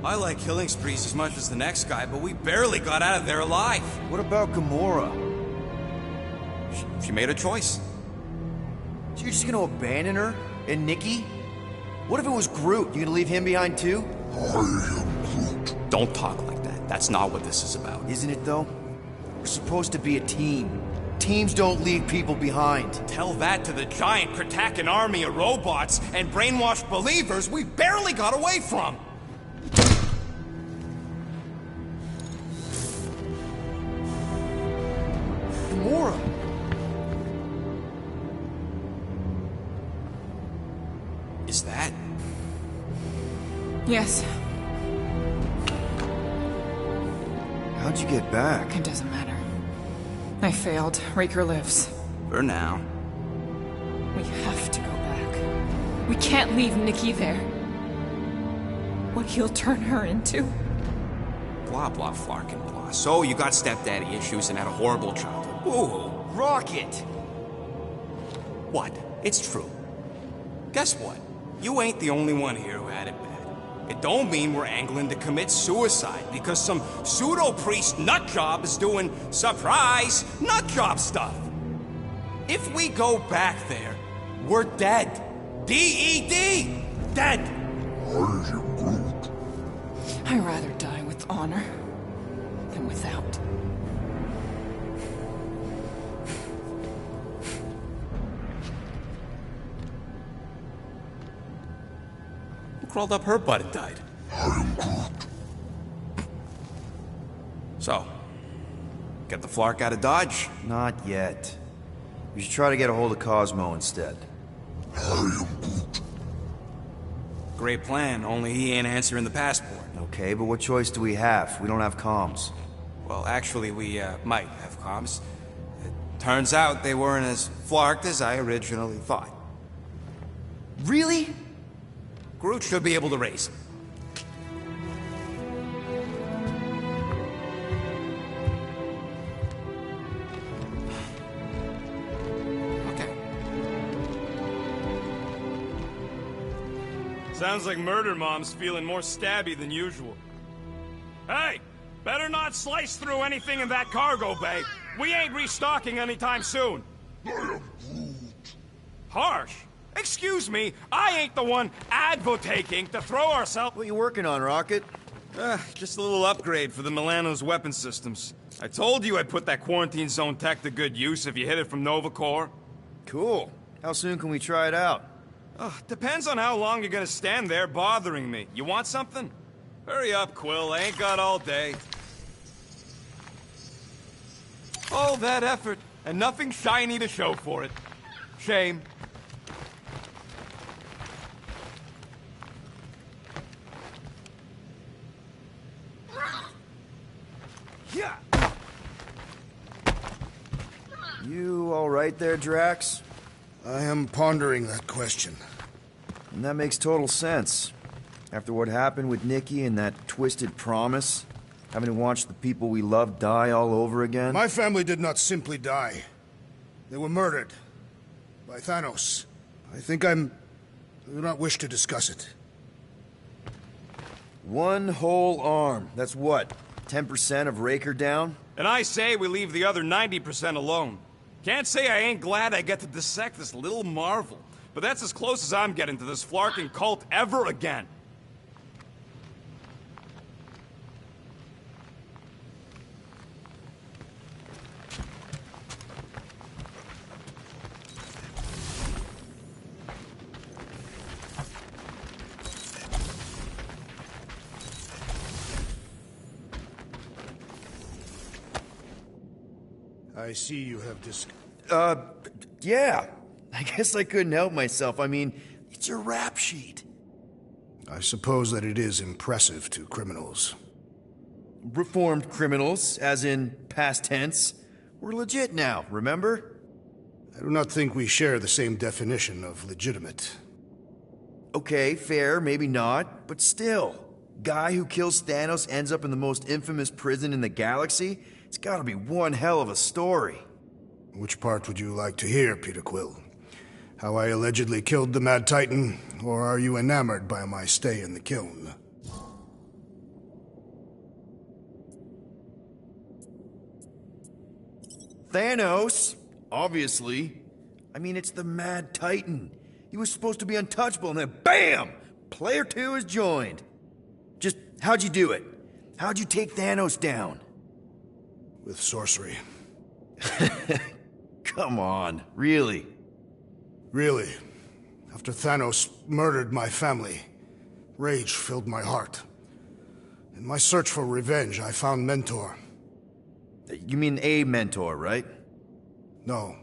Speaker 6: I like killing sprees as much as the next guy, but we barely got out of there alive.
Speaker 3: What about Gamora?
Speaker 6: She made a choice.
Speaker 3: So you're just gonna abandon her? And Nikki? What if it was Groot? You gonna leave him behind too?
Speaker 6: Don't talk like that. That's not what this is about.
Speaker 3: Isn't it though? We're supposed to be a team. Teams don't leave people behind.
Speaker 6: Tell that to the giant Kratakan army of robots and brainwashed believers we barely got away from.
Speaker 3: Gamora!
Speaker 6: Is that?
Speaker 2: Yes,
Speaker 3: How'd you get back?
Speaker 2: it doesn't matter. I failed. Raker lives.
Speaker 6: For now.
Speaker 2: We have to go back. We can't leave Nikki there. What he'll turn her into.
Speaker 6: Blah, blah, Flark and blah. So you got stepdaddy issues and had a horrible childhood. Woo-hoo.
Speaker 3: Rocket!
Speaker 6: What? It's true. Guess what? You ain't the only one here who had it bad. It don't mean we're angling to commit suicide because some pseudo-priest nutjob is doing surprise nutjob stuff. If we go back there, we're dead. D-E-D! Dead!
Speaker 2: I'd rather die with honor than without.
Speaker 6: Who crawled up her butt and died? So, get the Flark out of Dodge?
Speaker 3: Not yet. We should try to get a hold of Cosmo instead.
Speaker 6: Great plan, only he ain't answering the passport.
Speaker 3: Okay, but what choice do we have? We don't have comms.
Speaker 6: Well, actually, we might have comms. It turns out they weren't as flarked as I originally thought.
Speaker 3: Really?
Speaker 6: Groot should be able to raise them.
Speaker 5: Sounds like Murder Mom's feeling more stabby than usual. Hey! Better not slice through anything in that cargo bay. We ain't restocking anytime soon. Harsh? Excuse me, I ain't the one advocating to throw ourselves...
Speaker 3: What you working on, Rocket?
Speaker 6: Just a little upgrade for the Milano's weapon systems. I told you I'd put that quarantine zone tech to good use if you hit it from Nova Corps.
Speaker 3: Cool. How soon can we try it out?
Speaker 6: Depends on how long you're gonna stand there bothering me. You want something? Hurry up, Quill. I ain't got all day. All that effort, and nothing shiny to show for it. Shame.
Speaker 3: Yeah. You all right there, Drax?
Speaker 1: I am pondering that question.
Speaker 3: And that makes total sense. After what happened with Nikki and that twisted promise, having to watch the people we love die all over again.
Speaker 1: My family did not simply die. They were murdered. By Thanos. I do not wish to discuss it.
Speaker 3: One whole arm. That's what? 10% of Raker down?
Speaker 6: And I say we leave the other 90% alone. Can't say I ain't glad I get to dissect this little marvel. But that's as close as I'm getting to this flarking cult ever again.
Speaker 1: I see you have
Speaker 3: Yeah. I guess I couldn't help myself. I mean, it's a rap sheet.
Speaker 1: I suppose that it is impressive to criminals.
Speaker 3: Reformed criminals, as in past tense. We're legit now, remember?
Speaker 1: I do not think we share the same definition of legitimate.
Speaker 3: Okay, fair, maybe not, but still. Guy who kills Thanos ends up in the most infamous prison in the galaxy? It's gotta be one hell of a story.
Speaker 1: Which part would you like to hear, Peter Quill? How I allegedly killed the Mad Titan, or are you enamored by my stay in the kiln?
Speaker 3: Thanos? Obviously. I mean, it's the Mad Titan. He was supposed to be untouchable, and then BAM! Player 2 is joined. Just, how'd you do it? How'd you take Thanos down?
Speaker 1: With sorcery.
Speaker 3: Come on, really?
Speaker 1: Really. After Thanos murdered my family, rage filled my heart. In my search for revenge, I found Mentor.
Speaker 3: You mean a mentor, right?
Speaker 1: No.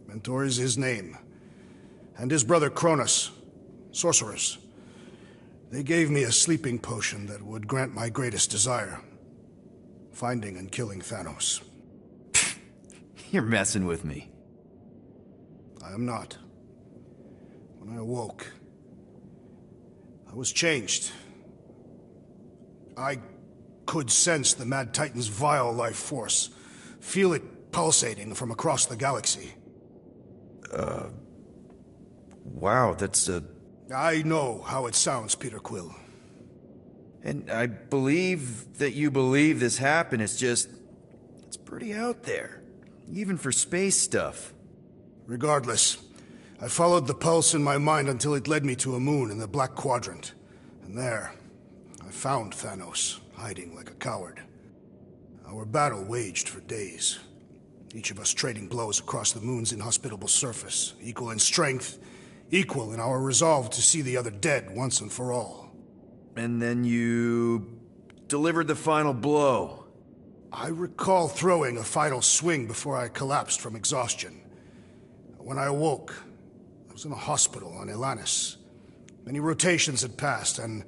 Speaker 1: Mentor is his name. And his brother Cronus. Sorcerers. They gave me a sleeping potion that would grant my greatest desire. Finding and killing Thanos.
Speaker 3: You're messing with me.
Speaker 1: I am not. When I awoke, I was changed. I could sense the Mad Titan's vile life force, feel it pulsating from across the galaxy.
Speaker 3: Wow, that's
Speaker 1: I know how it sounds, Peter Quill.
Speaker 3: And I believe that you believe this happened. It's just... it's pretty out there. Even for space stuff.
Speaker 1: Regardless, I followed the pulse in my mind until it led me to a moon in the Black Quadrant. And there, I found Thanos, hiding like a coward. Our battle waged for days. Each of us trading blows across the moon's inhospitable surface, equal in strength, equal in our resolve to see the other dead once and for all.
Speaker 3: And then you... delivered the final blow.
Speaker 1: I recall throwing a final swing before I collapsed from exhaustion. When I awoke, I was in a hospital on Elanis. Many rotations had passed, and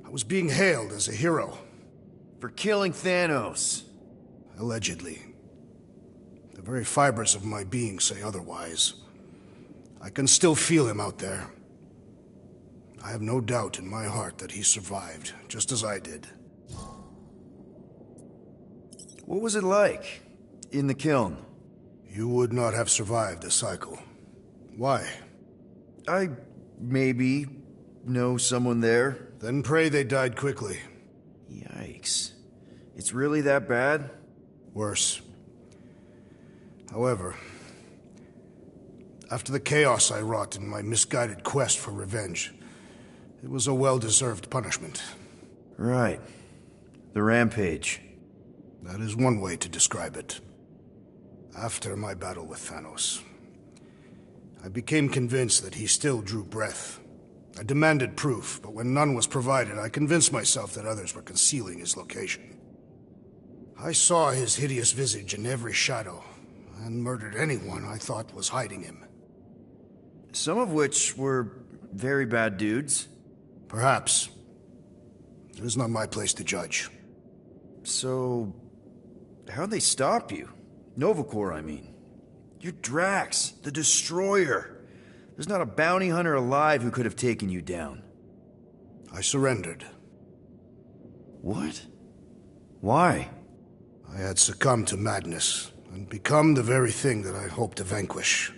Speaker 1: I was being hailed as a hero.
Speaker 3: For killing Thanos.
Speaker 1: Allegedly. The very fibers of my being say otherwise. I can still feel him out there. I have no doubt in my heart that he survived, just as I did.
Speaker 3: What was it like in the kiln?
Speaker 1: You would not have survived a cycle. Why?
Speaker 3: I maybe know someone there?
Speaker 1: Then pray they died quickly.
Speaker 3: Yikes. It's really that bad?
Speaker 1: Worse. However, after the chaos I wrought in my misguided quest for revenge, it was a well-deserved punishment.
Speaker 3: Right. The rampage.
Speaker 1: That is one way to describe it. After my battle with Thanos, I became convinced that he still drew breath. I demanded proof, but when none was provided, I convinced myself that others were concealing his location. I saw his hideous visage in every shadow, and murdered anyone I thought was hiding him.
Speaker 3: Some of which were very bad dudes.
Speaker 1: Perhaps. It is not my place to judge.
Speaker 3: So, how'd they stop you? Nova Corps, I mean. You're Drax, the Destroyer. There's not a bounty hunter alive who could have taken you down.
Speaker 1: I surrendered.
Speaker 3: What? Why?
Speaker 1: I had succumbed to madness, and become the very thing that I hoped to vanquish.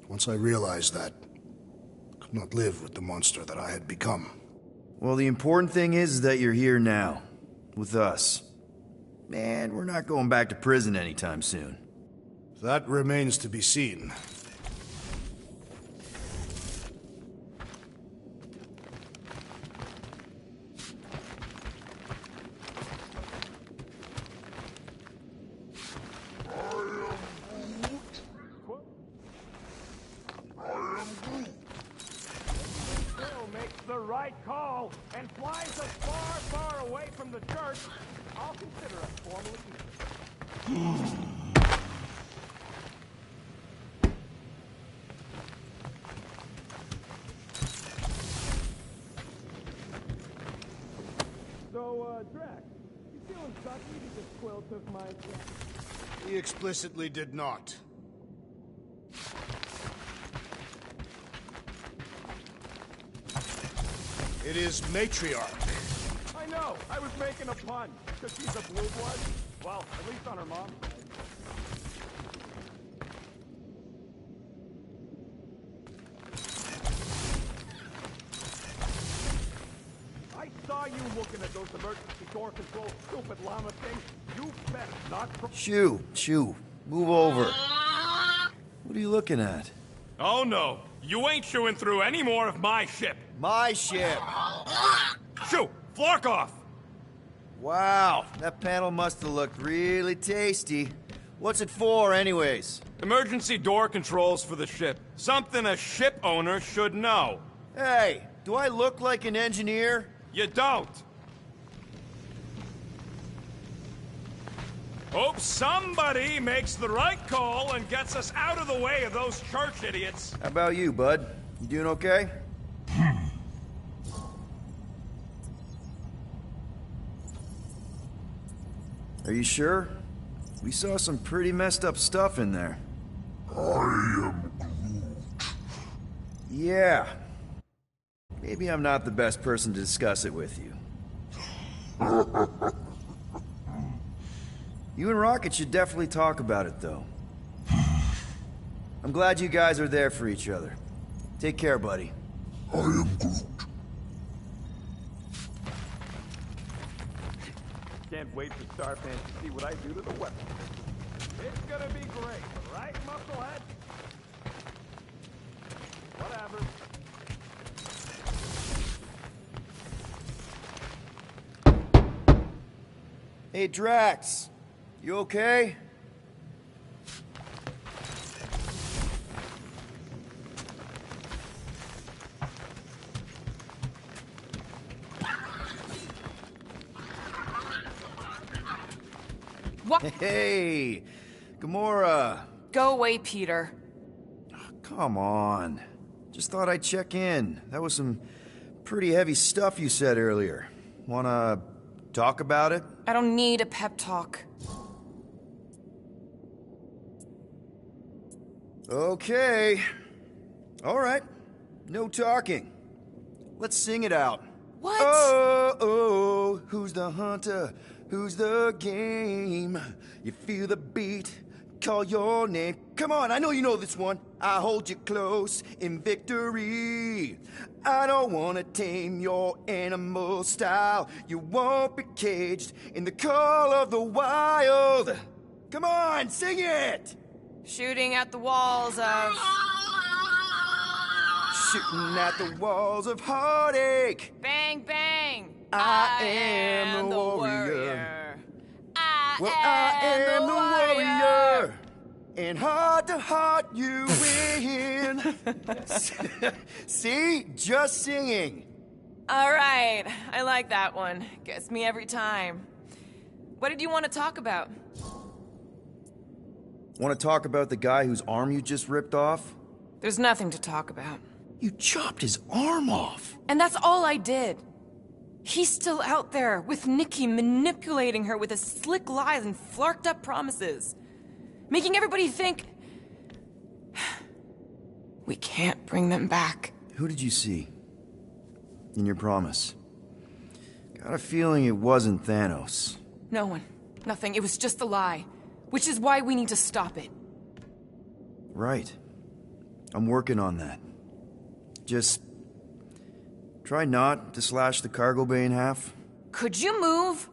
Speaker 1: Once I realized that, I could not live with the monster that I had become.
Speaker 3: Well, the important thing is that you're here now, with us. And we're not going back to prison anytime soon.
Speaker 1: That remains to be seen.
Speaker 5: The right call and flies us far, far away from the church, I'll consider us formally equal. So, Drax, you feeling sucky because Quill took my job?
Speaker 1: He explicitly did not. It is Matriarch.
Speaker 5: I know, I was making a pun, because she's a blue blood. Well, at least on her mom's side. I saw you looking at those emergency door control stupid llama things. You better not...
Speaker 3: Shoo, move over. What are you looking at?
Speaker 5: Oh no, you ain't chewing through any more of my ship.
Speaker 3: My ship!
Speaker 5: Shoo! Flark off!
Speaker 3: Wow, that panel must have looked really tasty. What's it for, anyways?
Speaker 5: Emergency door controls for the ship. Something a ship owner should know.
Speaker 3: Hey, do I look like an engineer?
Speaker 5: You don't. Hope somebody makes the right call and gets us out of the way of those church idiots.
Speaker 3: How about you, bud? You doing okay? Are you sure? We saw some pretty messed up stuff in there.
Speaker 7: I am Groot.
Speaker 3: Yeah. Maybe I'm not the best person to discuss it with you. You and Rocket should definitely talk about it, though. I'm glad you guys are there for each other. Take care, buddy.
Speaker 7: I am Groot.
Speaker 5: Can't wait for Starfan to see what I do to the weapon. It's gonna be great, right, Musclehead? Whatever.
Speaker 3: Hey, Drax. You okay?
Speaker 2: What?
Speaker 3: Hey, Gamora.
Speaker 2: Go away, Peter.
Speaker 3: Come on. Just thought I'd check in. That was some pretty heavy stuff you said earlier. Wanna talk about it?
Speaker 2: I don't need a pep talk.
Speaker 3: Okay. All right. No talking. Let's sing it out.
Speaker 2: What?
Speaker 3: Oh, who's the hunter? Who's the game? You feel the beat, call your name. Come on, I know you know this one. I hold you close in victory. I don't wanna tame your animal style. You won't be caged in the call of the wild. Come on, sing it!
Speaker 2: Shooting at the walls of...
Speaker 3: Shooting at the walls of heartache.
Speaker 2: Bang, bang!
Speaker 3: I am the warrior. I am the warrior. And heart to heart, you win. See? Just singing.
Speaker 2: All right, I like that one. Gets me every time. What did you want to talk about?
Speaker 3: Want to talk about the guy whose arm you just ripped off?
Speaker 2: There's nothing to talk about.
Speaker 3: You chopped his arm off.
Speaker 2: And that's all I did. He's still out there with Nikki manipulating her with his slick lies and flarked up promises. Making everybody think... we can't bring them back.
Speaker 3: Who did you see? In your promise? Got a feeling it wasn't Thanos.
Speaker 2: No one. Nothing. It was just a lie. Which is why we need to stop it.
Speaker 3: Right. I'm working on that. Just... try not to slash the cargo bay in half.
Speaker 2: Could you move?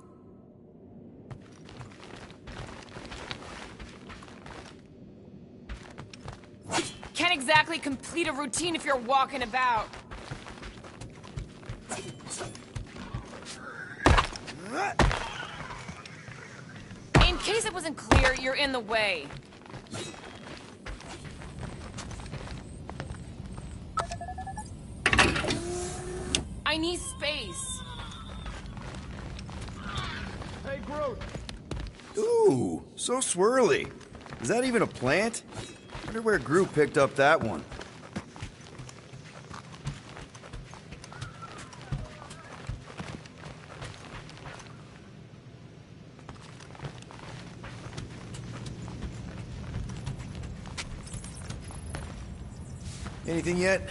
Speaker 2: Can't exactly complete a routine if you're walking about. In case it wasn't clear, you're in the way. I need space.
Speaker 4: Hey, Groot.
Speaker 3: Ooh, so swirly. Is that even a plant? Wonder where Groot picked up that one. Anything yet?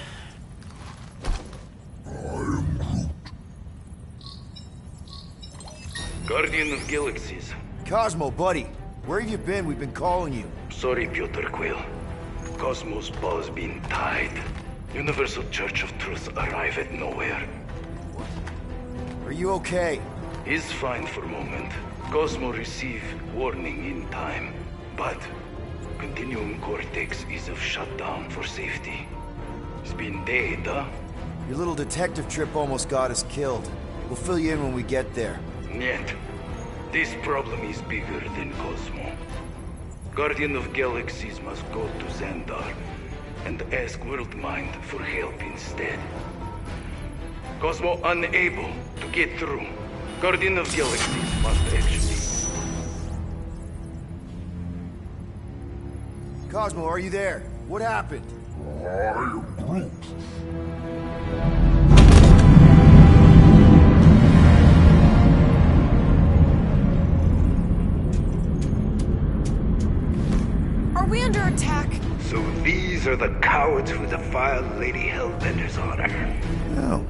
Speaker 8: Guardian of Galaxies.
Speaker 3: Cosmo, buddy. Where have you been? We've been calling you.
Speaker 8: Sorry, Piotr Quill. Cosmos ball's been tied. Universal Church of Truth arrive at nowhere.
Speaker 3: Are you okay?
Speaker 8: He's fine for a moment. Cosmo receive warning in time. But Continuum Cortex is of shutdown for safety. It's been dead, huh?
Speaker 3: Your little detective trip almost got us killed. We'll fill you in when we get there.
Speaker 8: Yet, this problem is bigger than Cosmo. Guardian of Galaxies must go to Xandar and ask Worldmind for help instead. Cosmo unable to get through. Guardian of Galaxies must actually...
Speaker 3: Cosmo, are you there? What happened?
Speaker 7: I am Groot.
Speaker 2: Are we under attack?
Speaker 8: So these are the cowards who defiled Lady Hellbender's honor.
Speaker 3: Oh,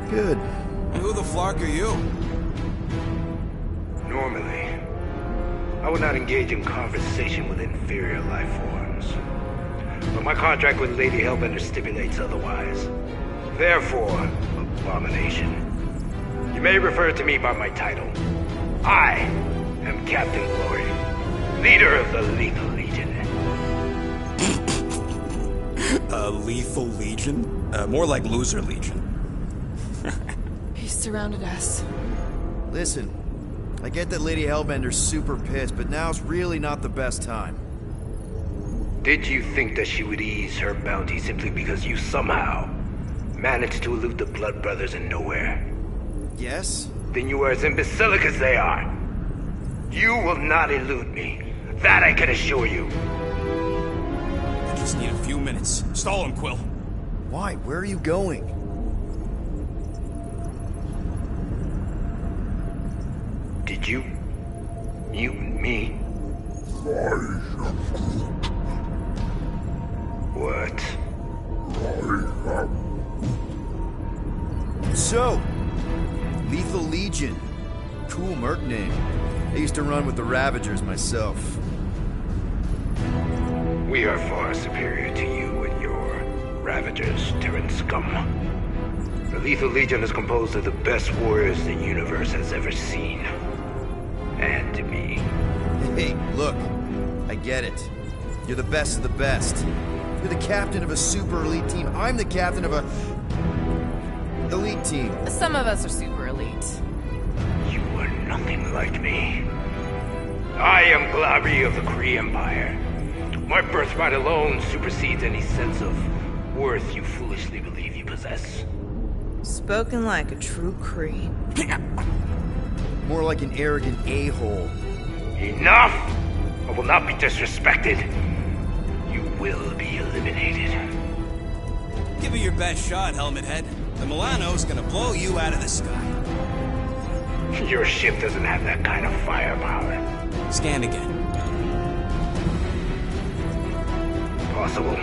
Speaker 3: good.
Speaker 6: Who the flark are you?
Speaker 8: Normally, I would not engage in conversation with inferior life forms. But my contract with Lady Hellbender stipulates otherwise. Therefore, Abomination, you may refer to me by my title. I am Captain Glory, leader of the Lethal Legion.
Speaker 6: Lethal Legion? More like Loser Legion.
Speaker 2: He surrounded us.
Speaker 3: Listen, I get that Lady Hellbender's super pissed, but now's really not the best time.
Speaker 8: Did you think that she would ease her bounty simply because you somehow managed to elude the Blood Brothers in nowhere?
Speaker 3: Yes?
Speaker 8: Then you are as imbecilic as they are. You will not elude me. That I can assure you.
Speaker 6: I just need a few minutes. Stall him, Quill.
Speaker 3: Why? Where are you going?
Speaker 8: Did you mutant me? What?
Speaker 3: So, Lethal Legion. Cool merc name. I used to run with the Ravagers myself.
Speaker 8: We are far superior to you and your Ravagers, Terran scum. Lethal Legion is composed of the best warriors the universe has ever seen. And me.
Speaker 3: Hey, look. I get it. You're the best of the best. You're the captain of a super elite team. I'm the captain of a... elite team.
Speaker 2: Some of us are super elite.
Speaker 8: You are nothing like me. I am Glavi of the Kree Empire. My birthright alone supersedes any sense of worth you foolishly believe you possess.
Speaker 9: Spoken like a true Kree.
Speaker 3: More like an arrogant a-hole.
Speaker 8: Enough! I will not be disrespected. You will be eliminated.
Speaker 6: Give it your best shot, Helmet Head. The Milano's gonna blow you out of the sky.
Speaker 8: Your ship doesn't have that kind of firepower.
Speaker 6: Scan again.
Speaker 8: Possible.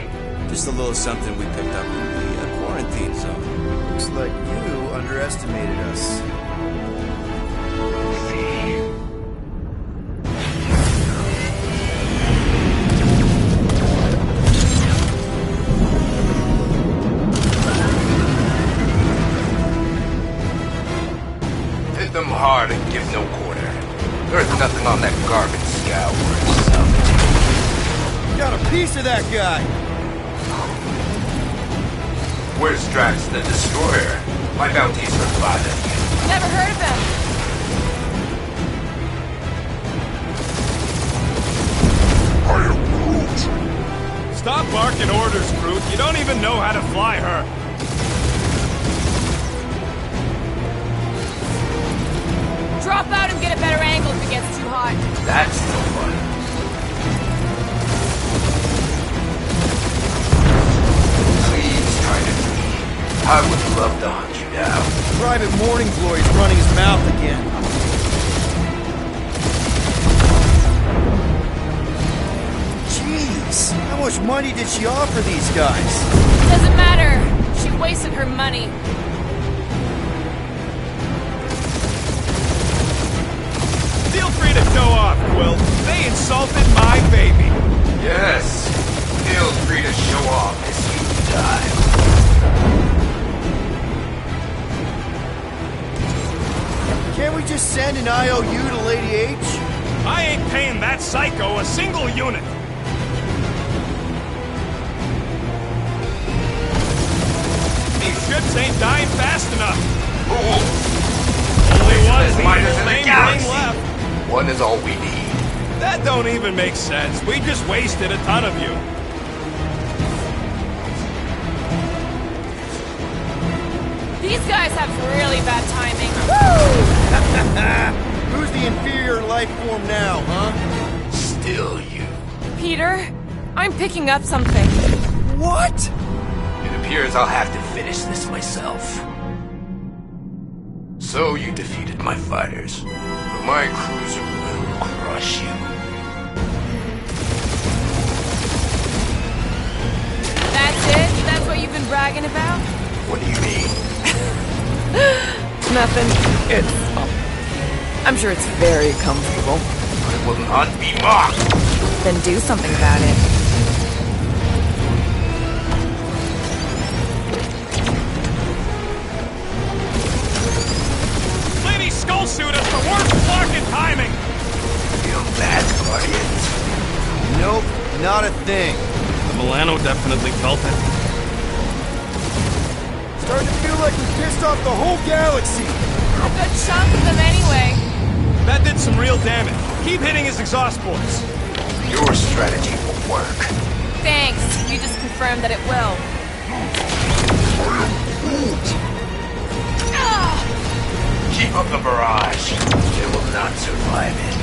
Speaker 6: Just a little something we picked up in the quarantine zone.
Speaker 3: Looks like you underestimated us.
Speaker 8: See. Hit them hard and give no quarter. There's nothing on that garbage scow worth salvaging.
Speaker 3: Got a piece of that guy!
Speaker 8: Where's Drax the Destroyer? My bounty's for Vada.
Speaker 2: Never heard of him.
Speaker 7: I am Groot.
Speaker 5: Stop barking orders, Groot. You don't even know how to fly her.
Speaker 2: Drop out and get a better angle if it gets too hot.
Speaker 8: That's no fun. Please try to flee. I would love to hunt you down.
Speaker 3: Private Morning Glory's running his mouth again. Jeez, how much money did she offer these guys?
Speaker 2: Doesn't matter. She wasted her money.
Speaker 5: Feel free to show off, Quill. They insulted my baby.
Speaker 8: Yes. Feel free to show off as you die.
Speaker 3: Can't we just send an IOU to Lady H?
Speaker 5: I ain't paying that psycho a single unit. These ships ain't dying fast enough.
Speaker 8: Fool.
Speaker 5: Only one
Speaker 8: As miners
Speaker 5: evil
Speaker 8: in the
Speaker 5: thing
Speaker 8: galaxy.
Speaker 5: left.
Speaker 8: One is all we need.
Speaker 5: That don't even make sense. We just wasted a ton of you.
Speaker 2: These guys have really bad timing.
Speaker 3: Who's the inferior life form now, huh?
Speaker 8: Still you.
Speaker 2: Peter, I'm picking up something.
Speaker 3: What?
Speaker 8: It appears I'll have to finish this myself. So you defeated my fighters, but my cruiser will crush you.
Speaker 2: That's it? That's what you've been bragging about?
Speaker 8: What do you mean?
Speaker 2: Nothing. I'm sure it's very comfortable.
Speaker 8: I will not be mocked!
Speaker 2: Then do something about it.
Speaker 5: Lady Skullsuit has the worst fucking timing.
Speaker 8: Feel bad, Guardians?
Speaker 3: Nope, not a thing.
Speaker 5: The Milano definitely felt it.
Speaker 3: Starting to feel like we pissed off the whole galaxy.
Speaker 2: A good chunk of them anyway.
Speaker 5: That did some real damage. Keep hitting his exhaust ports.
Speaker 8: Your strategy will work.
Speaker 2: Thanks. You just confirmed that it will.
Speaker 8: Keep up the barrage. They will not survive it.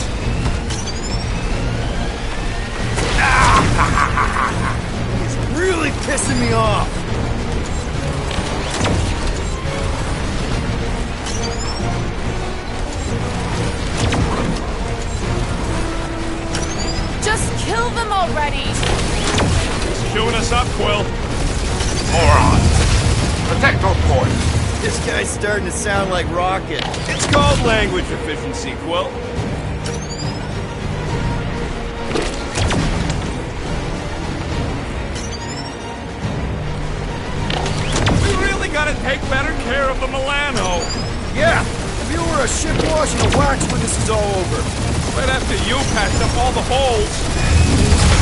Speaker 3: It's really pissing me off.
Speaker 2: Just kill them already.
Speaker 5: Chewing us up, Quill.
Speaker 8: Morons. Protect our port.
Speaker 3: This guy's starting to sound like Rocket.
Speaker 5: It's called language efficiency, Quill. We really gotta take better care of the Milano.
Speaker 3: Yeah, if you were a ship wash and a wax when this is all over.
Speaker 5: Right after you patched up all the holes.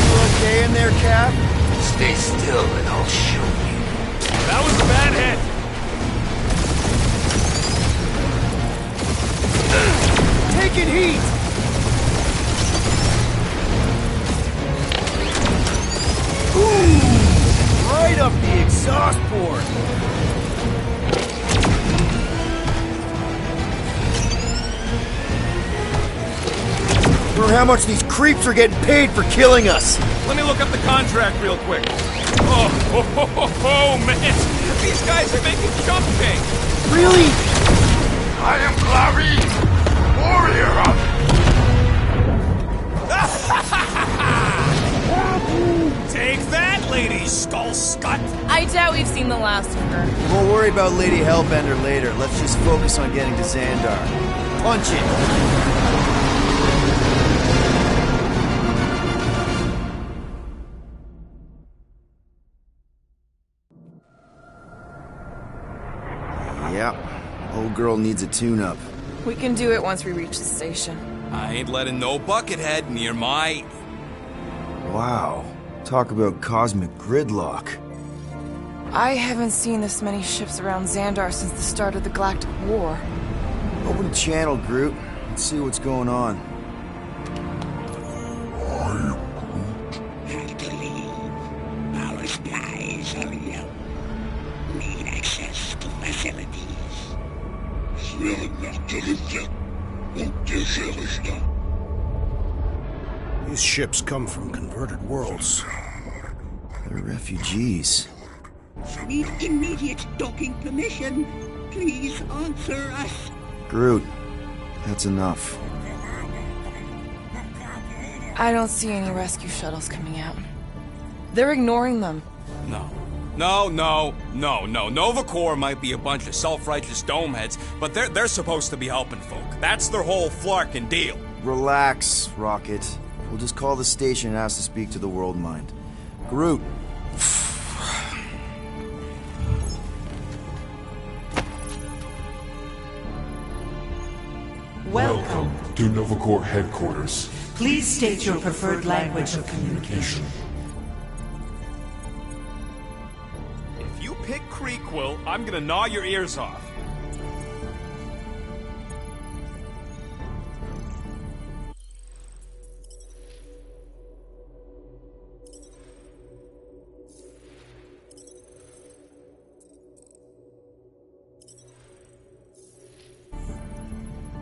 Speaker 3: You okay in there, Cap?
Speaker 8: Stay still and I'll show you.
Speaker 5: That was a bad hit.
Speaker 3: Taking heat! Ooh! Right up the exhaust port! For how much these creeps are getting paid for killing us!
Speaker 5: Let me look up the contract real quick. Oh, man! These guys are making jump pay!
Speaker 3: Really?
Speaker 7: I am Clary, warrior of...
Speaker 5: Take that, Lady Skull Scut!
Speaker 2: I doubt we've seen the last of her.
Speaker 3: We'll worry about Lady Hellbender later. Let's just focus on getting to Xandar. Punch it! Yep. Old girl needs a tune-up.
Speaker 2: We can do it once we reach the station.
Speaker 6: I ain't letting no buckethead near my...
Speaker 3: Wow. Talk about cosmic gridlock.
Speaker 2: I haven't seen this many ships around Xandar since the start of the Galactic War.
Speaker 3: Open the channel, Groot. Let's see what's going on.
Speaker 10: Have to leave. Our skies are yellow. Need access to facilities.
Speaker 1: These ships come from converted worlds.
Speaker 3: They're refugees.
Speaker 10: Need immediate docking permission. Please answer us.
Speaker 3: Groot, that's enough.
Speaker 2: I don't see any rescue shuttles coming out. They're ignoring them.
Speaker 6: No. Nova Corps might be a bunch of self-righteous domeheads, but they're supposed to be helping folk. That's their whole flarkin' deal.
Speaker 3: Relax, Rocket. We'll just call the station and ask to speak to the World Mind. Groot.
Speaker 11: Welcome to Nova Corps headquarters.
Speaker 12: Please state your preferred language of communication.
Speaker 5: If you pick Kreequill, I'm gonna gnaw your ears off.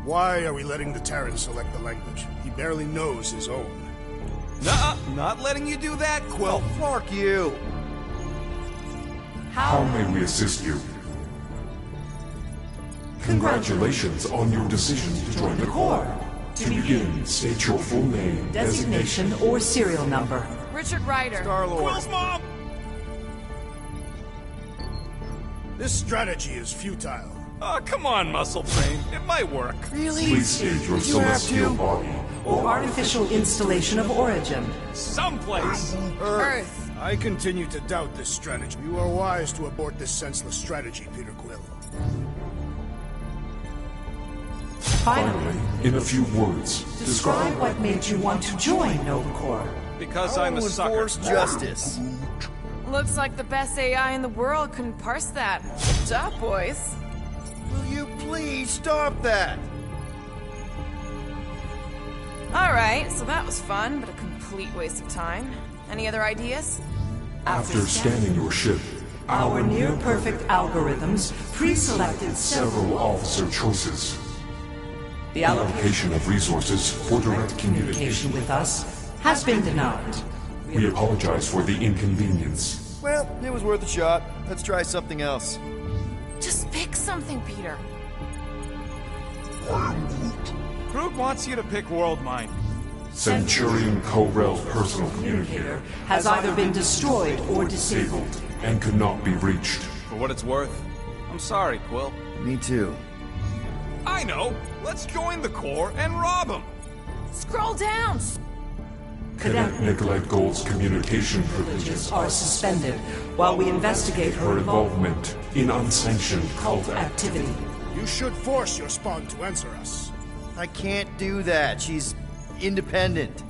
Speaker 1: Why are we letting the Terran select the language? He barely knows his own.
Speaker 6: Nuh-uh, not letting you do that, Quill.
Speaker 3: Fuck you!
Speaker 11: How may we assist you? Congratulations on your decision to join the Corps. To begin, state your full name,
Speaker 12: Designation or serial number.
Speaker 2: Richard Ryder.
Speaker 3: Star-Lord.
Speaker 5: Quill's mom!
Speaker 1: This strategy is futile.
Speaker 5: Oh, come on, Muscle Brain. It might work.
Speaker 2: Really?
Speaker 11: Please state your celestial body.
Speaker 12: Or artificial installation of origin.
Speaker 5: Someplace.
Speaker 2: Earth.
Speaker 1: I continue to doubt this strategy. You are wise to abort this senseless strategy, Peter Quill.
Speaker 12: Finally,
Speaker 11: In a few words,
Speaker 12: describe what made you want to join Nova Corps.
Speaker 6: Because I'm a sucker.
Speaker 3: Enforce justice.
Speaker 2: Looks like the best AI in the world couldn't parse that. Good job, boys.
Speaker 3: Will you please stop that?
Speaker 2: Alright, so that was fun, but a complete waste of time. Any other ideas?
Speaker 11: after scanning your ship,
Speaker 12: our near-perfect algorithms pre-selected
Speaker 11: several officer choices.
Speaker 12: The
Speaker 11: allocation of resources for direct communication
Speaker 12: with us has been denied.
Speaker 11: We apologize for the inconvenience.
Speaker 3: Well, it was worth a shot. Let's try something else.
Speaker 2: Just pick something, Peter.
Speaker 5: Groot wants you to pick World Mind.
Speaker 11: Centurion Ko-Rel's personal communicator
Speaker 12: has either been destroyed or disabled
Speaker 11: and could not be reached.
Speaker 6: For what it's worth, I'm sorry, Quill.
Speaker 3: Me too.
Speaker 5: I know. Let's join the Corps and rob them.
Speaker 2: Scroll down.
Speaker 11: Cadet Nicolette Gold's communication privileges
Speaker 12: Are suspended while we investigate
Speaker 11: her
Speaker 12: her
Speaker 11: involvement in unsanctioned cult
Speaker 12: activity.
Speaker 1: You should force your spawn to answer us.
Speaker 3: I can't do that. She's independent.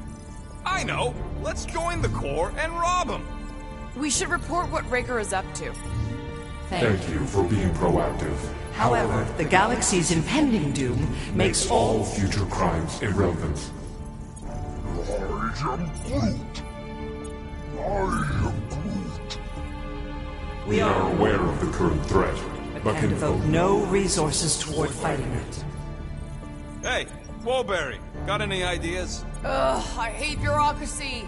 Speaker 6: I know. Let's join the Corps and rob them.
Speaker 2: We should report what Raker is up to.
Speaker 11: Thank you for being proactive.
Speaker 12: However, the galaxy's impending doom makes all
Speaker 11: future crimes irrelevant. We are aware of the current threat, but can
Speaker 12: devote no resources toward fighting it.
Speaker 6: Hey, Woolberry, got any ideas?
Speaker 2: Ugh, I hate bureaucracy.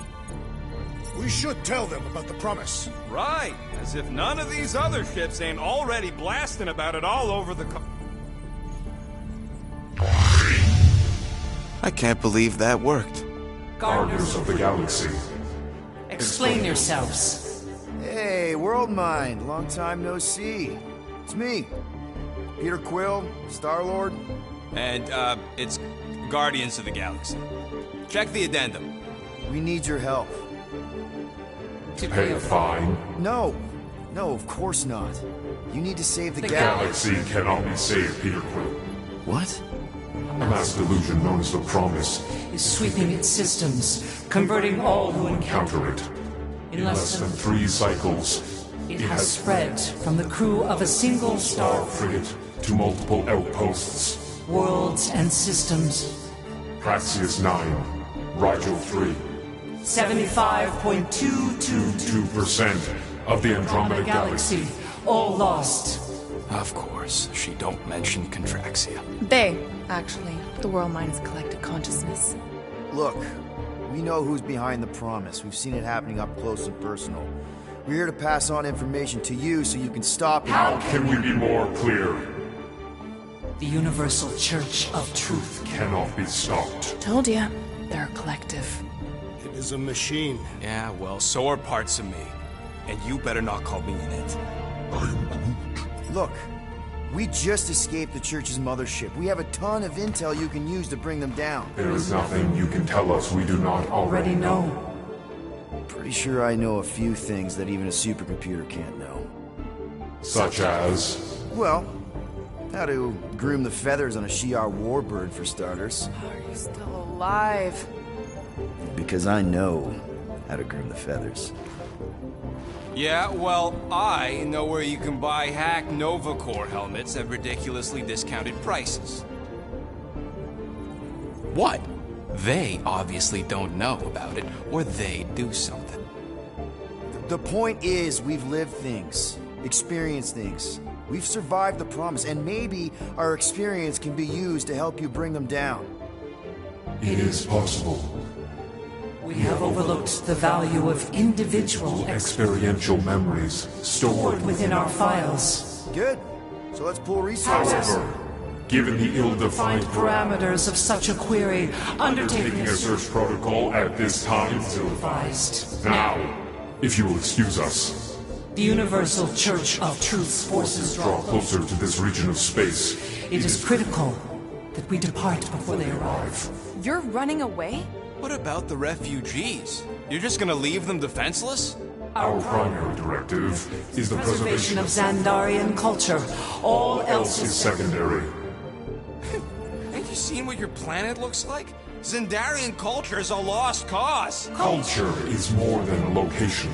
Speaker 1: We should tell them about the promise.
Speaker 6: Right, as if none of these other ships ain't already blasting about it all over the I can't believe that worked.
Speaker 11: Guardians of the Galaxy.
Speaker 12: Explain yourselves.
Speaker 3: Hey, World Mind. Long time no see. It's me. Peter Quill, Star-Lord.
Speaker 6: And, it's Guardians of the Galaxy. Check the addendum.
Speaker 3: We need your help.
Speaker 11: To pay a fine?
Speaker 3: No. No, of course not. You need to save the
Speaker 11: galaxy cannot be saved, Peter Quill.
Speaker 6: What?
Speaker 11: A mass delusion known as the Promise
Speaker 12: is sweeping its systems, converting all who encounter it.
Speaker 11: In less than 3 cycles,
Speaker 12: it has spread from the crew of a single star
Speaker 11: frigate to multiple outposts,
Speaker 12: worlds and systems.
Speaker 11: Praxius 9, Rigel 3.
Speaker 12: 75.222%
Speaker 11: of the Andromeda Galaxy,
Speaker 12: all lost.
Speaker 6: Of course, she don't mention Contraxia.
Speaker 2: They, actually. The World Mind is collective consciousness.
Speaker 3: Look, we know who's behind the Promise. We've seen it happening up close and personal. We're here to pass on information to you so you can stop it.
Speaker 11: How can we be more clear?
Speaker 12: The Universal Church of Truth
Speaker 11: cannot be stopped.
Speaker 2: Told ya, they're a collective.
Speaker 1: It is a machine.
Speaker 6: Yeah, well, so are parts of me. And you better not call me in it.
Speaker 3: Look, we just escaped the Church's mothership. We have a ton of intel you can use to bring them down.
Speaker 11: There is nothing you can tell us we do not already know.
Speaker 3: Pretty sure I know a few things that even a supercomputer can't know.
Speaker 11: Such as?
Speaker 3: Well, how to groom the feathers on a Shi'ar warbird, for starters.
Speaker 2: How are you still alive?
Speaker 3: Because I know how to groom the feathers.
Speaker 6: Yeah, well, I know where you can buy hack Nova Corps helmets at ridiculously discounted prices. What? They obviously don't know about it, or they do something.
Speaker 3: The point is, we've lived things, experienced things. We've survived the Promise, and maybe our experience can be used to help you bring them down.
Speaker 11: It is possible.
Speaker 12: We have overlooked the value of individual
Speaker 11: experiential memories stored
Speaker 12: within our files.
Speaker 3: Good. So let's pull resources.
Speaker 11: However, given the ill-defined
Speaker 12: parameters of such a query, undertaking
Speaker 11: a search protocol at this time is ill-advised. Now, if you will excuse us.
Speaker 12: The Universal Church of Truth's forces
Speaker 11: draw closer to this region of space.
Speaker 12: It is critical that we depart before they arrive.
Speaker 2: You're running away?
Speaker 6: What about the refugees? You're just gonna leave them defenseless?
Speaker 11: Our primary directive is the preservation
Speaker 12: of Xandarian culture. All else is
Speaker 11: secondary.
Speaker 6: Ain't you seen what your planet looks like? Xandarian culture is a lost cause.
Speaker 11: Culture is more than a location.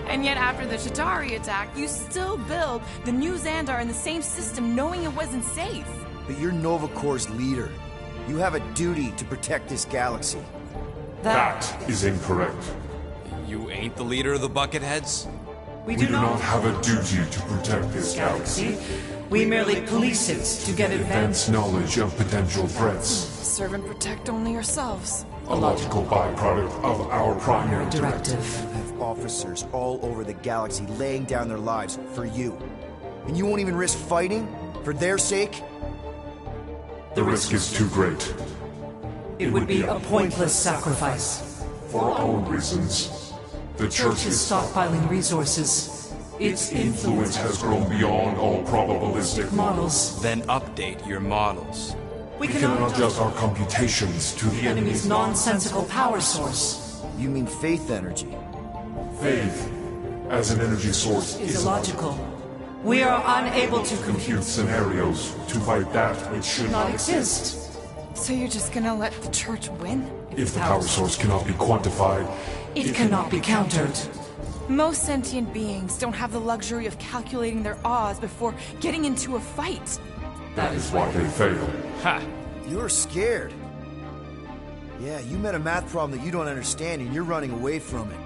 Speaker 2: And yet after the Chitauri attack, you still build the new Xandar in the same system knowing it wasn't safe.
Speaker 3: But you're Nova Corps' leader. You have a duty to protect this galaxy.
Speaker 11: That is incorrect.
Speaker 6: You ain't the leader of the Bucketheads?
Speaker 12: We
Speaker 11: do not have a duty to protect this galaxy.
Speaker 12: We merely police it to get
Speaker 11: advanced knowledge of potential threats.
Speaker 2: Serve and protect only yourselves.
Speaker 11: A logical byproduct of our primary directive.
Speaker 3: You have officers all over the galaxy laying down their lives for you. And you won't even risk fighting? For their sake?
Speaker 11: The risk is too great.
Speaker 12: It would be a pointless sacrifice.
Speaker 11: For our own reasons. The Church is
Speaker 12: stockpiling resources. Its
Speaker 11: influence has grown beyond all probabilistic
Speaker 12: models.
Speaker 6: Then update your models.
Speaker 11: We cannot adjust our computations to the
Speaker 12: enemy's nonsensical power source.
Speaker 3: You mean faith energy?
Speaker 11: Faith, as an energy source,
Speaker 12: Is illogical. We are unable to
Speaker 11: compute scenarios to fight that which should
Speaker 12: not exist.
Speaker 2: So you're just gonna let the church win?
Speaker 11: If the power source cannot be quantified,
Speaker 12: It cannot be countered.
Speaker 2: Most sentient beings don't have the luxury of calculating their odds before getting into a fight.
Speaker 11: That is why they fail.
Speaker 5: Ha!
Speaker 3: You're scared. Yeah, you met a math problem that you don't understand and you're running away from it.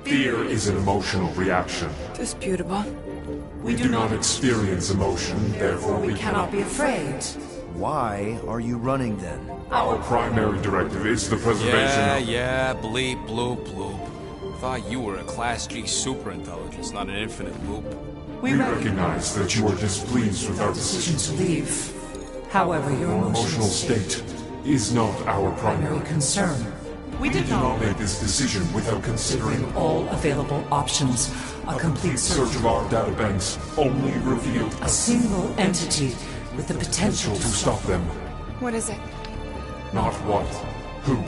Speaker 11: Fear is an emotional reaction.
Speaker 2: Disputable.
Speaker 11: We do not experience emotion, therefore
Speaker 12: We cannot be afraid.
Speaker 3: Why are you running then?
Speaker 11: Our primary directive is the preservation
Speaker 6: Yeah, bleep, bloop, bloop. Thought you were a Class G superintelligence, not an infinite loop.
Speaker 11: We recognize that you are displeased with our
Speaker 12: Decision
Speaker 11: decisions.
Speaker 12: to leave. However, your
Speaker 11: Our emotional state is not our primary
Speaker 12: concern. We did
Speaker 11: do not
Speaker 12: not
Speaker 11: make this decision without considering
Speaker 12: all available options. A complete
Speaker 11: search of our databanks only revealed
Speaker 12: A single entity with the potential
Speaker 11: to stop them.
Speaker 2: What is it?
Speaker 11: Not what, who,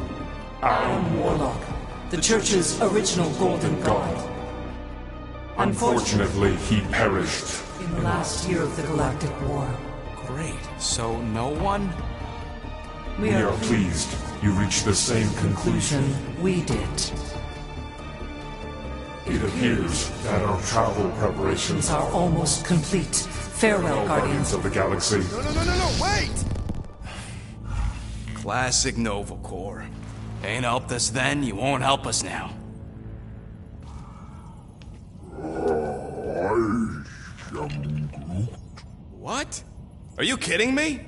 Speaker 12: Alan Warlock, the Church's original Golden God.
Speaker 11: Unfortunately, he perished.
Speaker 12: In the last year of the Galactic War.
Speaker 6: Great. So no one?
Speaker 11: We are pleased you reached the same conclusion.
Speaker 12: We did.
Speaker 11: It appears that our travel preparations
Speaker 12: Are almost complete. Farewell, Guardians.
Speaker 11: of the Galaxy.
Speaker 3: No, wait!
Speaker 6: Classic Nova Corps. Ain't helped us then, you won't help us now. What? Are you kidding me?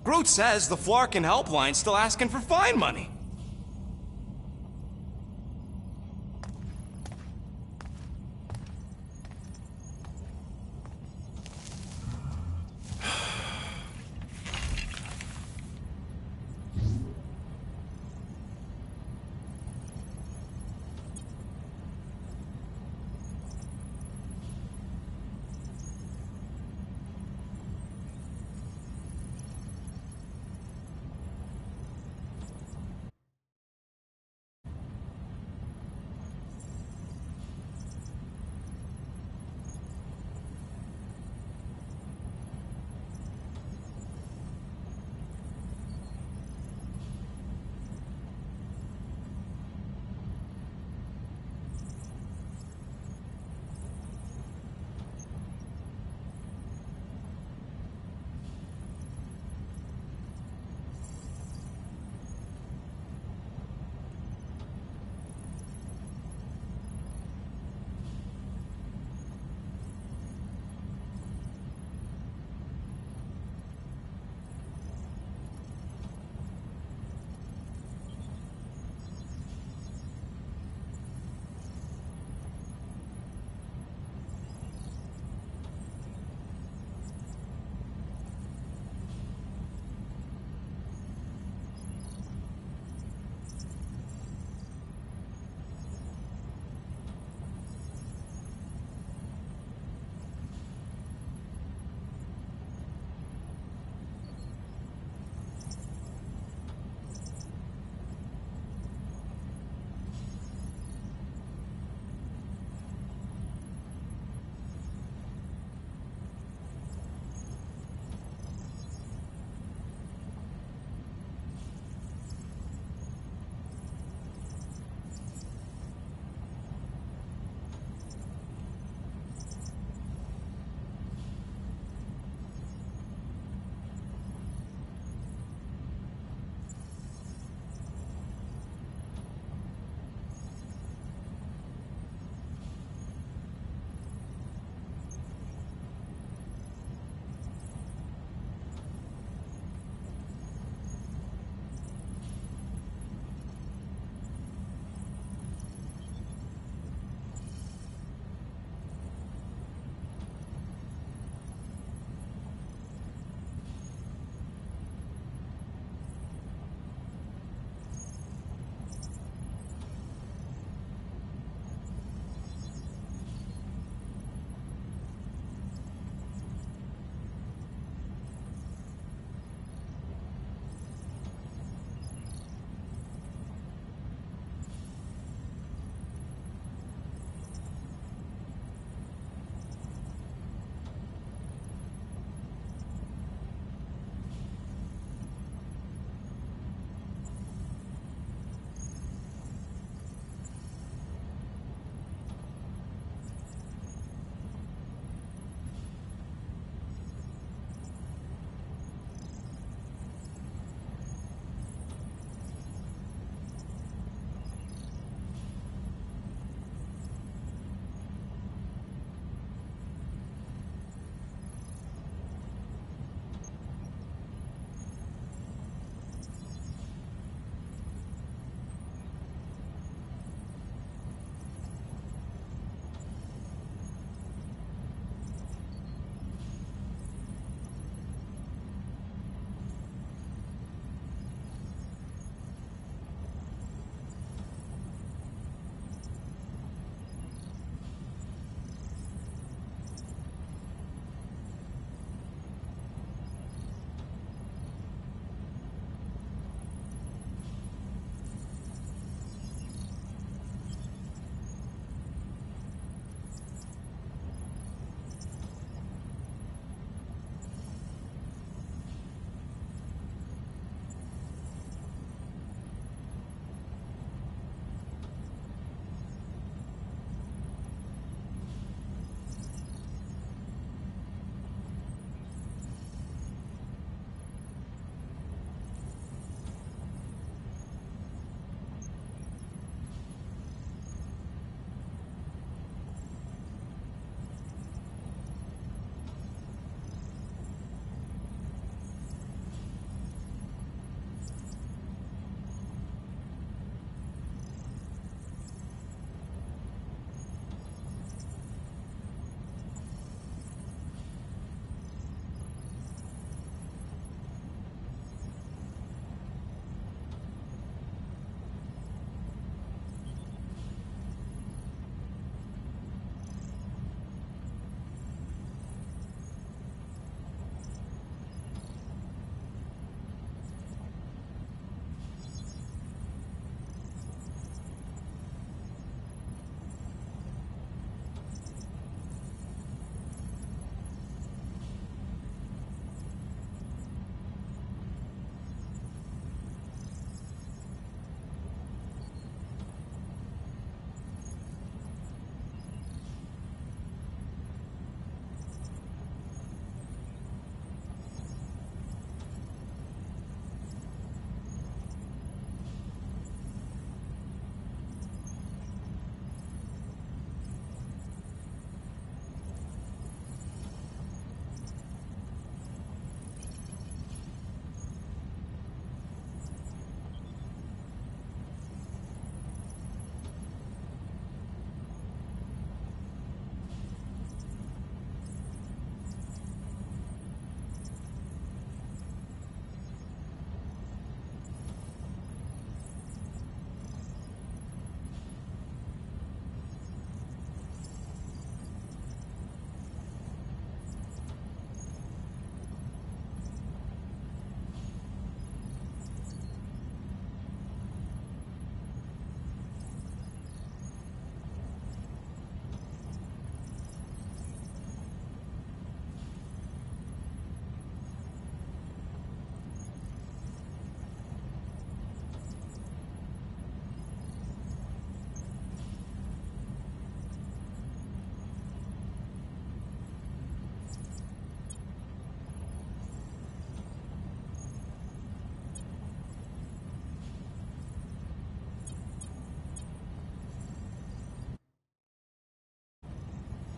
Speaker 6: Groot says the Flarkin helpline's still asking for fine money.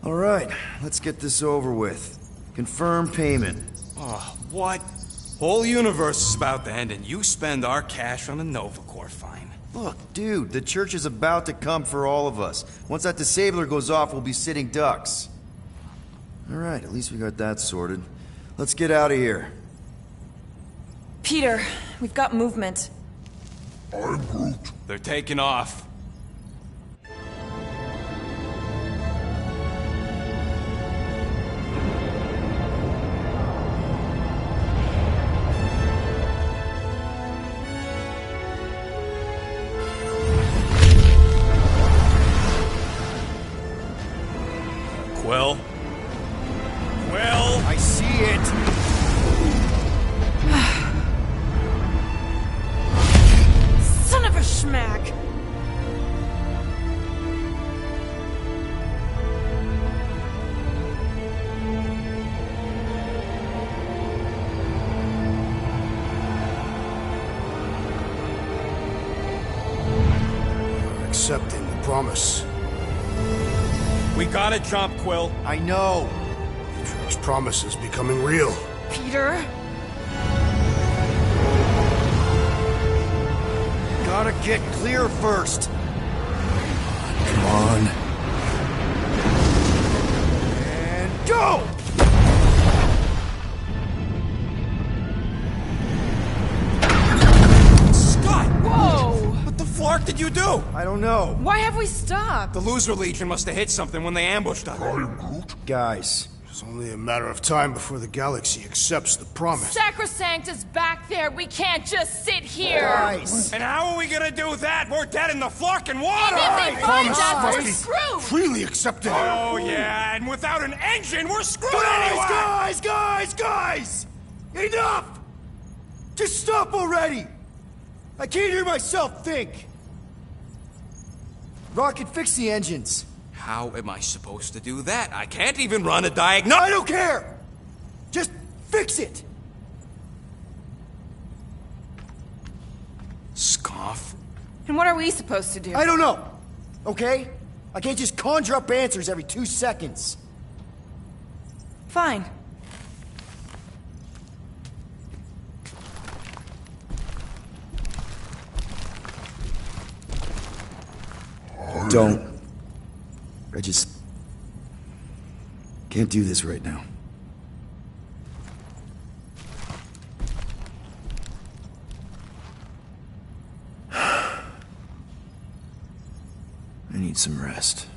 Speaker 3: Alright, let's get this over with. Confirm payment.
Speaker 6: Oh, what? Whole universe is about to end and you spend our cash on a Nova Corps fine.
Speaker 3: Look, dude, the church is about to come for all of us. Once that disabler goes off, we'll be sitting ducks. Alright, at least we got that sorted. Let's get out of here.
Speaker 2: Peter, we've got movement.
Speaker 7: I'm Groot.
Speaker 6: They're taking off. Quill? Quill?
Speaker 3: I see it!
Speaker 2: Son of a schmack!
Speaker 1: You're accepting the promise.
Speaker 6: We gotta jump, Quill.
Speaker 3: I know!
Speaker 1: This promise is becoming real.
Speaker 2: Peter?
Speaker 3: Gotta get clear first.
Speaker 1: Come on.
Speaker 3: And go!
Speaker 6: Scott!
Speaker 2: Whoa!
Speaker 6: What the flark did you do?
Speaker 3: I don't know.
Speaker 2: Why have we stopped?
Speaker 6: The Loser Legion must have hit something when they ambushed us.
Speaker 3: Guys.
Speaker 1: It's only a matter of time before the galaxy accepts the promise.
Speaker 2: Sacrosanct is back there. We can't just sit here.
Speaker 3: Guys.
Speaker 6: And how are we gonna do that? We're dead in the flarkin' water!
Speaker 2: And if they find us,
Speaker 1: must
Speaker 2: we're
Speaker 1: be
Speaker 2: screwed.
Speaker 1: freely accepted.
Speaker 6: Oh, yeah, and without an engine, we're screwed
Speaker 3: Guys,
Speaker 6: anyway!
Speaker 3: guys! Enough! Just stop already! I can't hear myself think! Rocket, fix the engines.
Speaker 6: How am I supposed to do that? I can't even run a diagnose.
Speaker 3: I don't care! Just fix it!
Speaker 6: Scoff.
Speaker 2: And what are we supposed to do?
Speaker 3: I don't know, okay? I can't just conjure up answers every 2 seconds.
Speaker 2: Fine.
Speaker 3: Don't. I just can't do this right now. I need some rest.